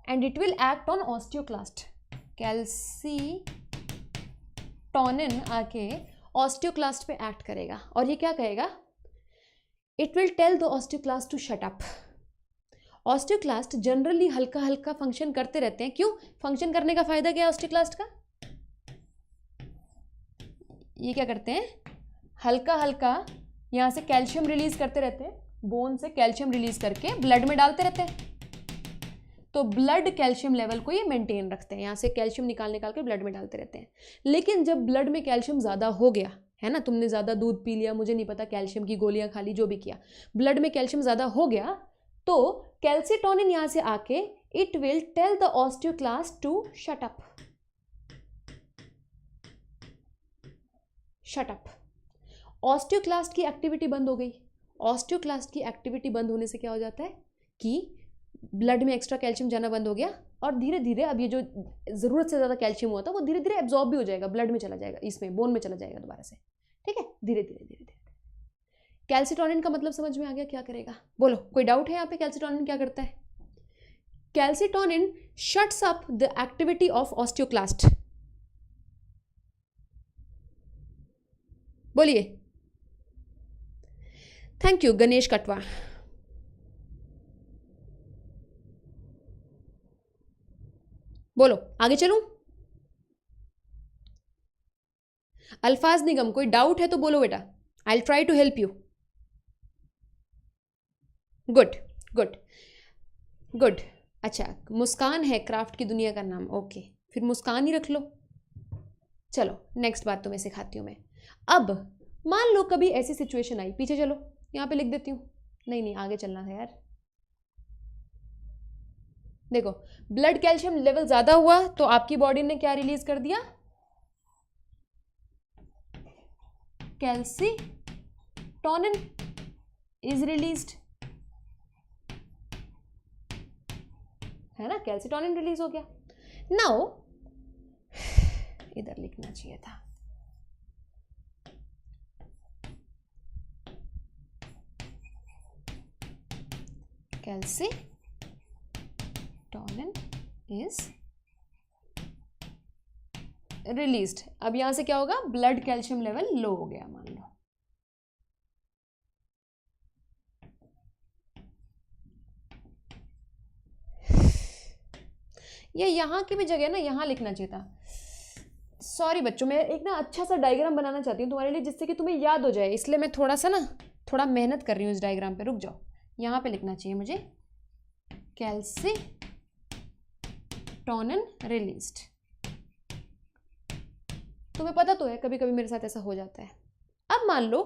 and it will act on osteoclast. Calcitonin आके ऑस्टियोक्लास्ट पे एक्ट करेगा और ये क्या कहेगा? It will tell the osteoclast to shut up. Osteoclast generally हल्का हल्का फंक्शन करते रहते हैं। क्यों फंक्शन करने का फायदा क्या है ऑस्टियोक्लास्ट का? ये क्या करते हैं? हल्का हल्का यहाँ से कैल्शियम रिलीज करते रहते हैं, बोन से कैल्शियम रिलीज करके ब्लड में डालते रहते हैं। तो ब्लड कैल्शियम लेवल को ये मेंटेन रखते हैं, यहाँ से कैल्शियम निकाल के ब्लड में डालते रहते हैं। लेकिन जब ब्लड में कैल्शियम ज़्यादा हो गया है ना, तुमने ज़्यादा दूध पी लिया, मुझे नहीं पता, कैल्शियम की गोलियां खा ली, जो भी किया, ब्लड में कैल्शियम ज़्यादा हो गया, तो कैल्सीटोनिन यहाँ से आके it will tell the osteoclast to shut up. Shut up. Osteoclast की एक्टिविटी बंद हो गई। ऑस्टियोक्लास्ट की एक्टिविटी बंद होने से क्या हो जाता है कि ब्लड में एक्स्ट्रा कैल्शियम जाना बंद हो गया, और धीरे धीरे अब ये जो ज़रूरत से ज़्यादा कैल्शियम हुआ था वो धीरे धीरे एब्जॉर्ब भी हो जाएगा, ब्लड में चला जाएगा, इसमें बोन में चला जाएगा दोबारा से। ठीक है, धीरे धीरे धीरे धीरे। कैल्सीटोनिन का मतलब समझ में आ गया क्या करेगा? बोलो, कोई डाउट है यहाँ पे? कैल्सीटोनिन क्या करता है? Calcitonin shuts up the activity of osteoclast. बोलिए। थैंक यू गणेश कटवा। बोलो, आगे चलूं? अल्फाज निगम, कोई डाउट है तो बोलो बेटा, I will try to help you. Good good good. अच्छा, मुस्कान है क्राफ्ट की दुनिया का नाम, ओके, फिर मुस्कान ही रख लो। चलो नेक्स्ट बात तुम्हें सिखाती हूँ मैं। अब मान लो कभी ऐसी सिचुएशन आई, पीछे चलो, यहाँ पे लिख देती हूँ। नहीं आगे चलना है यार, देखो ब्लड कैल्शियम लेवल ज्यादा हुआ तो आपकी बॉडी ने क्या रिलीज कर दिया, कैल्सीटोनिन इज रिलीज्ड, है ना, कैल्सीटोनिन रिलीज हो गया। नाउ इधर लिखना चाहिए था, कैल्सीटोनिन इज रिलीज्ड। अब यहां से क्या होगा, ब्लड कैल्शियम लेवल लो हो गया मान लो। ये यहाँ की भी जगह ना यहाँ लिखना चाहिए था, सॉरी बच्चों, मैं एक ना अच्छा सा डायग्राम बनाना चाहती हूँ तुम्हारे लिए जिससे कि तुम्हें याद हो जाए, इसलिए मैं थोड़ा मेहनत कर रही हूँ इस डायग्राम पे। रुक जाओ, यहाँ पे लिखना चाहिए मुझे कैल्सीटोनिन रिलीज्ड। तुम्हें पता तो है कभी कभी मेरे साथ ऐसा हो जाता है। अब मान लो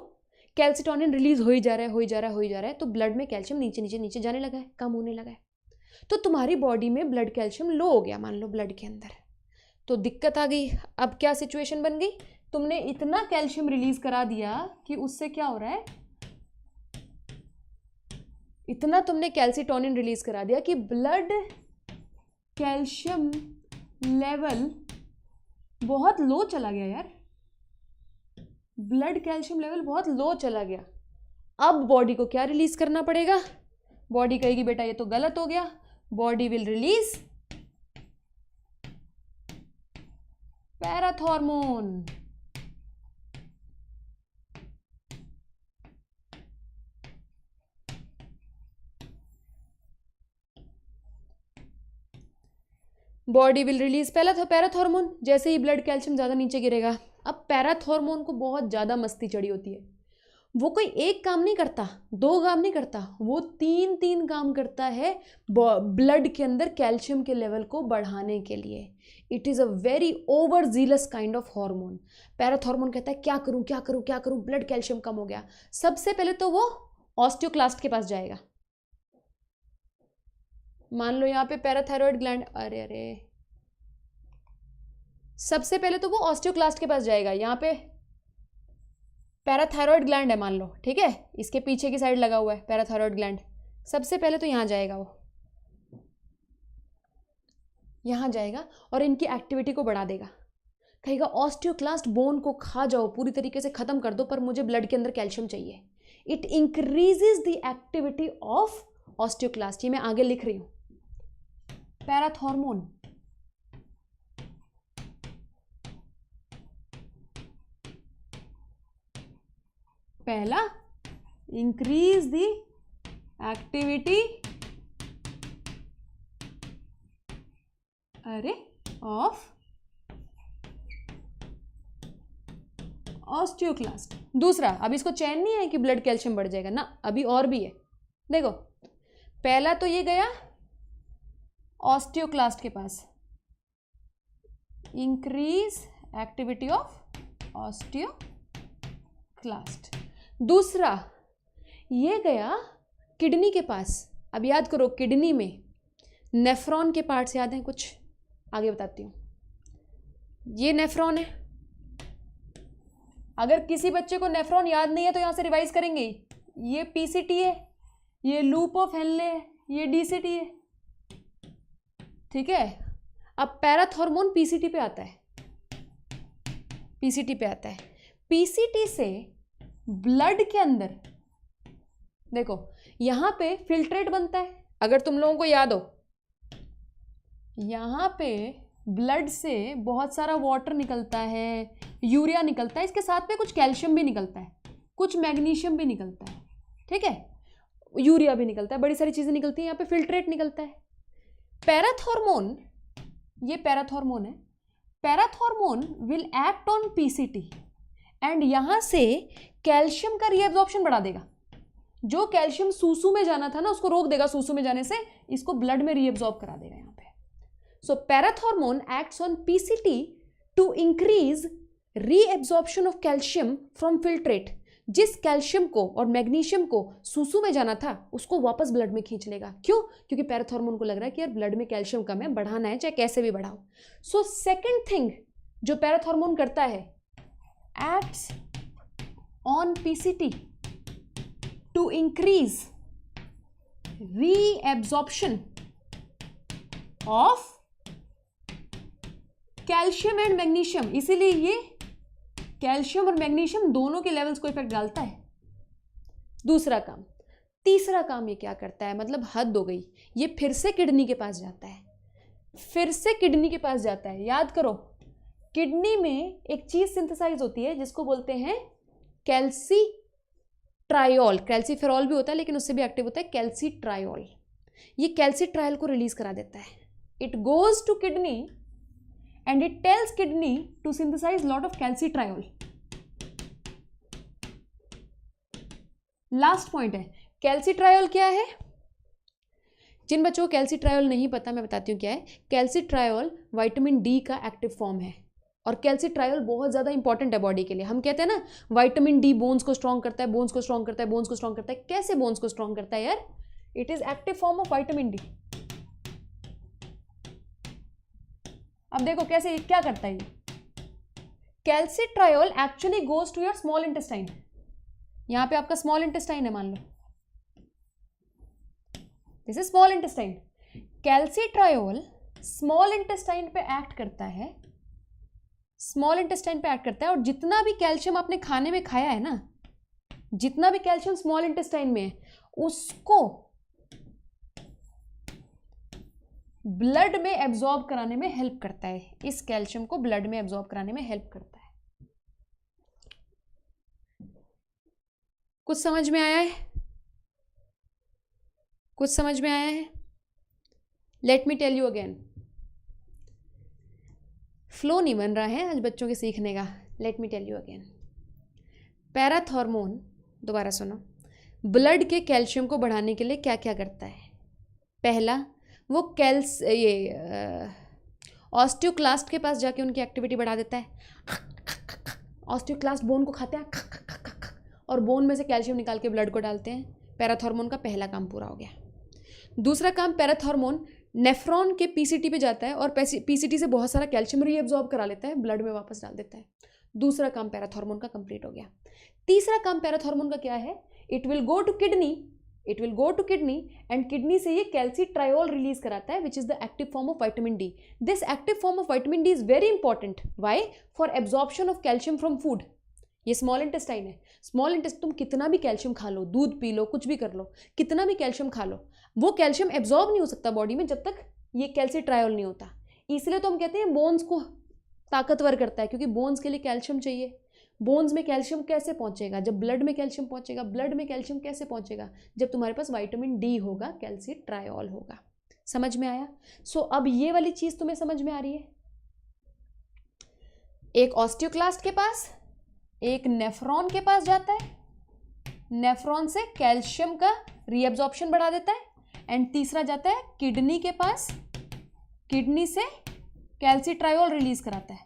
कैल्सीटोनिन रिलीज हो ही जा रहा है तो ब्लड में कैल्शियम नीचे नीचे नीचे जाने लगा है, कम होने लगा है, तो तुम्हारी बॉडी में ब्लड कैल्शियम लो हो गया मान लो ब्लड के अंदर, तो दिक्कत आ गई। अब क्या सिचुएशन बन गई, तुमने इतना कैल्शियम रिलीज करा दिया कि उससे क्या हो रहा है, इतना तुमने कैल्सीटोनिन रिलीज करा दिया कि ब्लड कैल्शियम लेवल बहुत लो चला गया यार, ब्लड कैल्शियम लेवल बहुत लो चला गया। अब बॉडी को क्या रिलीज करना पड़ेगा, बॉडी कहेगी बेटा ये तो गलत हो गया, body will release parathormone. Body will release parathormone, जैसे ही ब्लड कैल्शियम ज्यादा नीचे गिरेगा। अब पैराथॉर्मोन को बहुत ज्यादा मस्ती चढ़ी होती है, वो कोई एक काम नहीं करता, दो काम नहीं करता, वो तीन काम करता है ब्लड के अंदर कैल्शियम के लेवल को बढ़ाने के लिए। It is a very over jealous kind of hormone. Parathormone कहता है क्या करूं, ब्लड कैल्शियम कम हो गया। सबसे पहले तो वो ऑस्टियोक्लास्ट के पास जाएगा। मान लो यहाँ पे पैराथायरॉयड ग्लैंड, अरे सबसे पहले तो वो ऑस्टियोक्लास्ट के पास जाएगा। यहाँ पे पैराथायरॉयड ग्लैंड है मान लो, ठीक है, इसके पीछे की साइड लगा हुआ है पैराथायरॉयड ग्लैंड। सबसे पहले तो यहाँ जाएगा, वो यहाँ जाएगा और इनकी एक्टिविटी को बढ़ा देगा। कहेगा ऑस्टियोक्लास्ट बोन को खा जाओ, पूरी तरीके से खत्म कर दो, पर मुझे ब्लड के अंदर कैल्शियम चाहिए। It increases the activity of osteoclast. ये मैं आगे लिख रही हूँ, पैराथॉर्मोन पहला increase the activity of osteoclast. दूसरा, अब इसको चैन नहीं है कि ब्लड कैल्शियम बढ़ जाएगा ना, अभी और भी है। देखो पहला तो ये गया ऑस्टियोक्लास्ट के पास, इंक्रीज एक्टिविटी ऑफ ऑस्टियोक्लास्ट। दूसरा ये गया किडनी के पास। अब याद करो किडनी में नेफ्रॉन के पार्ट्स याद हैं कुछ, आगे बताती हूँ। ये नेफ्रॉन है, अगर किसी बच्चे को नेफ्रॉन याद नहीं है तो यहाँ से रिवाइज करेंगे। ये पीसीटी है, ये लूप ऑफ हेनले है, ये डीसीटी है, ठीक है। अब पैराथॉर्मोन पीसीटी पे आता है, पीसीटी पे आता है। पीसीटी से ब्लड के अंदर देखो यहाँ पे फिल्ट्रेट बनता है, अगर तुम लोगों को याद हो, यहाँ पे ब्लड से बहुत सारा वाटर निकलता है, यूरिया निकलता है, इसके साथ में कुछ कैल्शियम भी निकलता है, कुछ मैग्नीशियम भी निकलता है, ठीक है, यूरिया भी निकलता है, बड़ी सारी चीज़ें निकलती हैं। यहाँ पे फिल्ट्रेट निकलता है। पैराथॉर्मोन, ये पैराथॉर्मोन है, parathormone will act on PCT and यहाँ से कैल्शियम का रीएब्जॉर्प्शन बढ़ा देगा। जो कैल्शियम सूसू में जाना था ना उसको रोक देगा, सूसू में जाने से इसको ब्लड में रीएब्जॉर्ब करा देगा यहाँ पे। So parathormone acts on PCT to increase reabsorption of calcium from filtrate. जिस कैल्शियम को और मैग्नीशियम को सूसू में जाना था उसको वापस ब्लड में खींच लेगा। क्यों? क्योंकि पैराथॉर्मोन को लग रहा है कि यार ब्लड में कैल्शियम कम है, बढ़ाना है, चाहे कैसे भी बढ़ाओ। सो सेकेंड थिंग जो पैराथॉर्मोन करता है, acts on PCT to increase reabsorption of calcium and magnesium. इसीलिए ये कैल्शियम और मैग्नीशियम दोनों के लेवल्स को इफेक्ट डालता है। दूसरा काम। तीसरा काम ये क्या करता है, मतलब हद हो गई, ये फिर से किडनी के पास जाता है, फिर से किडनी के पास जाता है। याद करो, किडनी में एक चीज सिंथेसाइज होती है जिसको बोलते हैं कैल्सीट्रायोल। कैल्सीफेरॉल भी होता है लेकिन उससे भी एक्टिव होता है कैल्सीट्रायोल। ये कैल्सीट्रायोल को रिलीज करा देता है। It goes to kidney and it tells kidney to synthesize lot of calcitriol. Last point है, कैल्सीट्रायोल क्या है? जिन बच्चों को कैल्सीट्रायोल नहीं पता मैं बताती हूँ क्या है। कैल्सीट्रायोल विटामिन डी का एक्टिव फॉर्म है और कैल्सीट्रायोल बहुत ज़्यादा इंपॉर्टेंट है बॉडी के लिए। हम कहते हैं ना विटामिन डी बोन्स को स्ट्रॉन्ग करता है, बोन्स को स्ट्रॉन्ग करता है, बोन्स को स्ट्रॉन्ग करता है। कैसे बोन्स को स्ट्रॉन्ग करता है यार? It is active form of vitamin D. अब देखो कैसे, क्या करता है ये। Calcitriol actually goes to your small intestine. यहां पे आपका स्मॉल इंटेस्टाइन है, मान लो this is small intestine. Calcitriol small intestine पे एक्ट करता है, स्मॉल इंटेस्टाइन पे एक्ट करता है और जितना भी कैल्शियम आपने खाने में खाया है ना, जितना भी कैल्शियम स्मॉल इंटेस्टाइन में है उसको ब्लड में एब्जॉर्ब कराने में हेल्प करता है। इस कैल्शियम को ब्लड में एब्जॉर्ब कराने में हेल्प करता है। कुछ समझ में आया है? कुछ समझ में आया है? Let me tell you again. Flow नहीं बन रहा है आज बच्चों के सीखने का। Let me tell you again. Parathormone, दोबारा सुनो, ब्लड के कैल्शियम को बढ़ाने के लिए क्या क्या करता है? पहला, वो ऑस्टियोक्लास्ट के पास जाके उनकी एक्टिविटी बढ़ा देता है। ऑस्टियोक्लास्ट बोन को खाते हैं और बोन में से कैल्शियम निकाल के ब्लड को डालते हैं। पैराथॉर्मोन का पहला काम पूरा हो गया। दूसरा काम, पैराथॉर्मोन नेफ्रॉन के पीसीटी पे जाता है और पीसीटी से बहुत सारा कैल्शियम रीअब्सॉर्ब करा लेता है, ब्लड में वापस डाल देता है। दूसरा काम पैराथॉर्मोन का कंप्लीट हो गया। तीसरा काम पैराथॉर्मोन का क्या है? It will go to kidney and kidney से ये कैल्सीट्रायोल रिलीज कराता है which is the active form of vitamin D. This active form of vitamin D is very important. Why? For absorption of calcium from food. ये small intestine है। Small intestine, तुम कितना भी calcium खा लो, दूध P low, कुछ भी कर लो, कितना भी कैल्शियम खा लो, वो कैल्शियम एब्जॉर्ब नहीं हो सकता बॉडी में जब तक ये कैल्सीट्रायोल नहीं होता। इसलिए तो हम कहते हैं बोन्स को ताकतवर करता है, क्योंकि बोन्स के लिए कैल्शियम चाहिए। बोन्स में कैल्शियम कैसे पहुंचेगा? जब ब्लड में कैल्शियम पहुंचेगा। ब्लड में कैल्शियम कैसे पहुंचेगा? जब तुम्हारे पास विटामिन डी होगा, कैल्सीट्रायोल होगा। समझ में आया? सो अब ये वाली चीज तुम्हें समझ में आ रही है। एक ऑस्टियोक्लास्ट के पास, एक नेफ्रॉन के पास जाता है, नेफ्रॉन से कैल्शियम का रीअब्जॉर्प्शन बढ़ा देता है, एंड तीसरा जाता है किडनी के पास, किडनी से कैल्सीट्रायोल रिलीज कराता है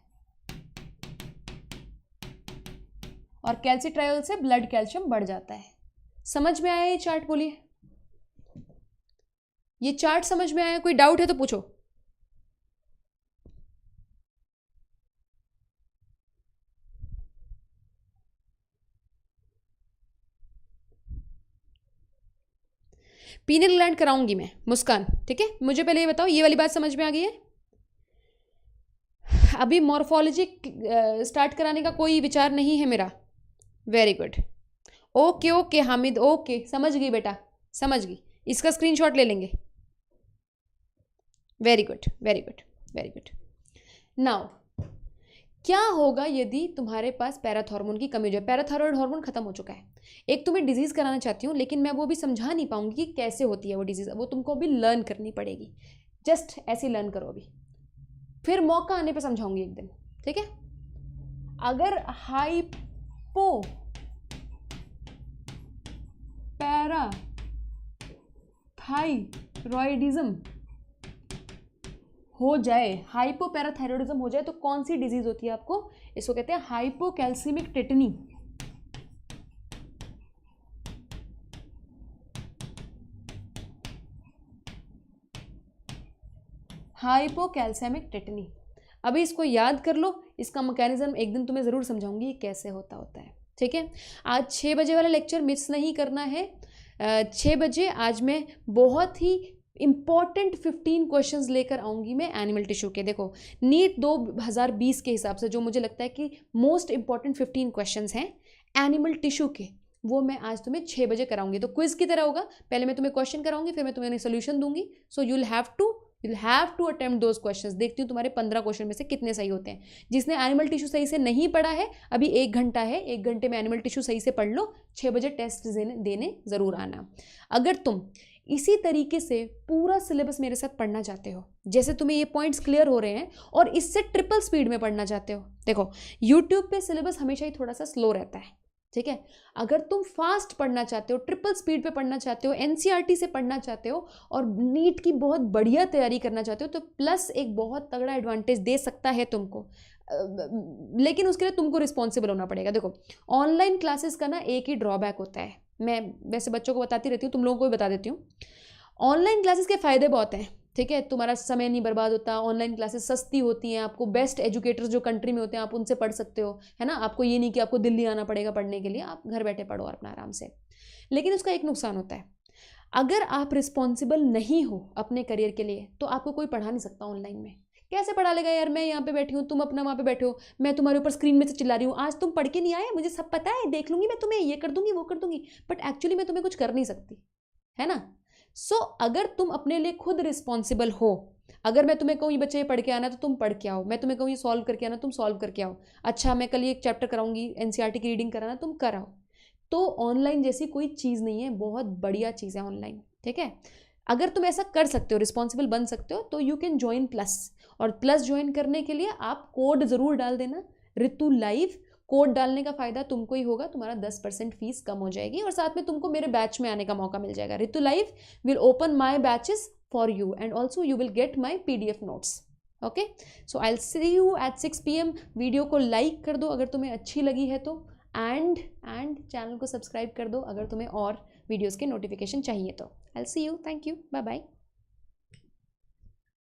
और कैल्सीट्रायोल से ब्लड कैल्शियम बढ़ जाता है। समझ में आया ये चार्ट? बोलिए, ये चार्ट समझ में आया? कोई डाउट है तो पूछो। पीनल ग्लैंड कराऊंगी मैं, मुस्कान, ठीक है? मुझे पहले ये बताओ, ये वाली बात समझ में आ गई है? अभी मॉर्फोलॉजी स्टार्ट कराने का कोई विचार नहीं है मेरा। Very good, okay okay Hamid, okay, समझ गई बेटा, समझ गई। इसका स्क्रीनशॉट ले लेंगे। Very good very good very good. Now क्या होगा यदि तुम्हारे पास पैराथॉर्मोन की कमी हो जाए? पैराथायरॉयड हार्मोन खत्म हो चुका है। एक तुम्हें डिजीज कराना चाहती हूँ, लेकिन मैं वो भी समझा नहीं पाऊंगी कि कैसे होती है वो डिजीज। वो तुमको अभी लर्न करनी पड़ेगी। जस्ट ऐसे लर्न करो अभी, फिर मौका आने पे समझाऊंगी एक दिन, ठीक है? अगर हाइपो पैराथायरॉयडिज्म हो जाए, हाइपोपैराथायरॉयडिज्म हो जाए, तो कौन सी डिजीज होती है आपको? इसको कहते हैं हाइपोकैल्सीमिक टेटनी। हाइपोकैल्सेमिक टेटनी। अभी इसको याद कर लो, इसका मैकेनिज्म एक दिन तुम्हें ज़रूर समझाऊंगी ये कैसे होता है। ठीक है, आज 6 बजे वाला लेक्चर मिस नहीं करना है। 6 बजे आज मैं बहुत ही इंपॉर्टेंट 15 क्वेश्चंस लेकर आऊँगी मैं एनिमल टिश्यू के। देखो नीट 2020 के हिसाब से जो मुझे लगता है कि मोस्ट इंपॉर्टेंट 15 क्वेश्चंस हैं एनिमल टिश्यू के, वो मैं आज तुम्हें 6 बजे कराऊंगी। तो क्विज की तरह होगा, पहले मैं तुम्हें क्वेश्चन कराऊंगी, फिर मैं तुम्हें सोल्यूशन दूंगी। So you will have to attempt those questions. देखती हूँ तुम्हारे 15 क्वेश्चन में से कितने सही होते हैं। जिसने एनिमल टिश्यू सही से नहीं पढ़ा है, अभी 1 घंटा है, 1 घंटे में एनिमल टिश्यू सही से पढ़ लो, 6 बजे टेस्ट देने ज़रूर आना। अगर तुम इसी तरीके से पूरा सिलेबस मेरे साथ पढ़ना चाहते हो, जैसे तुम्हें ये पॉइंट्स क्लियर हो रहे हैं और इससे ट्रिपल स्पीड में पढ़ना चाहते हो, देखो यूट्यूब पे सिलेबस हमेशा ही थोड़ा सा स्लो रहता है। ठीक है, अगर तुम फास्ट पढ़ना चाहते हो, ट्रिपल स्पीड पे पढ़ना चाहते हो, एनसीईआरटी से पढ़ना चाहते हो और नीट की बहुत बढ़िया तैयारी करना चाहते हो, तो प्लस एक बहुत तगड़ा एडवांटेज दे सकता है तुमको, लेकिन उसके लिए तुमको रिस्पॉन्सिबल होना पड़ेगा। देखो ऑनलाइन क्लासेस का ना एक ही ड्रॉबैक होता है, मैं वैसे बच्चों को बताती रहती हूँ, तुम लोगों को भी बता देती हूँ। ऑनलाइन क्लासेस के फ़ायदे बहुत हैं। ठीक है, तुम्हारा समय नहीं बर्बाद होता, ऑनलाइन क्लासेस सस्ती होती हैं, आपको बेस्ट एजुकेटर्स जो कंट्री में होते हैं आप उनसे पढ़ सकते हो, है ना। आपको ये नहीं कि आपको दिल्ली आना पड़ेगा पढ़ने के लिए, आप घर बैठे पढ़ो अपना आराम से। लेकिन उसका एक नुकसान होता है, अगर आप रिस्पॉन्सिबल नहीं हो अपने करियर के लिए तो आपको कोई पढ़ा नहीं सकता ऑनलाइन में। कैसे पढ़ा लेगा यार, मैं यहाँ पे बैठी हूँ, तुम अपना वहाँ पे बैठे हो, मैं तुम्हारे ऊपर स्क्रीन में से चिल्ला रही हूँ, आज तुम पढ़ के नहीं आए, मुझे सब पता है, देख लूंगी मैं तुम्हें, ये कर दूंगी वो कर दूंगी, बट एक्चुअली मैं तुम्हें कुछ कर नहीं सकती, है ना। सो अगर तुम अपने लिए खुद रिस्पॉन्सिबल हो, अगर मैं तुम्हें कहूँ ये बच्चे ये पढ़ के आना तो तुम पढ़ के आओ, मैं तुम्हें कहूँ ये सॉल्व करके आना तुम सॉल्व करके आओ, अच्छा मैं कल ये एक चैप्टर कराऊंगी एनसीईआरटी की रीडिंग कराना तुम कराओ, तो ऑनलाइन जैसी कोई चीज़ नहीं है, बहुत बढ़िया चीज़ है ऑनलाइन। ठीक है, अगर तुम ऐसा कर सकते हो, रिस्पॉन्सिबल बन सकते हो, तो यू कैन ज्वाइन प्लस। और प्लस ज्वाइन करने के लिए आप कोड ज़रूर डाल देना, ऋतु लाइव। कोड डालने का फ़ायदा तुमको ही होगा, तुम्हारा 10% फीस कम हो जाएगी और साथ में तुमको मेरे बैच में आने का मौका मिल जाएगा। Ritu live will open my batches for you and also you will get my PDF notes. Okay, so I will see you at 6 PM। Video को लाइक कर दो अगर तुम्हें अच्छी लगी है तो, एंड चैनल को सब्सक्राइब कर दो अगर तुम्हें और वीडियोज़ के नोटिफिकेशन चाहिए तो। I will see you, thank you, bye bye.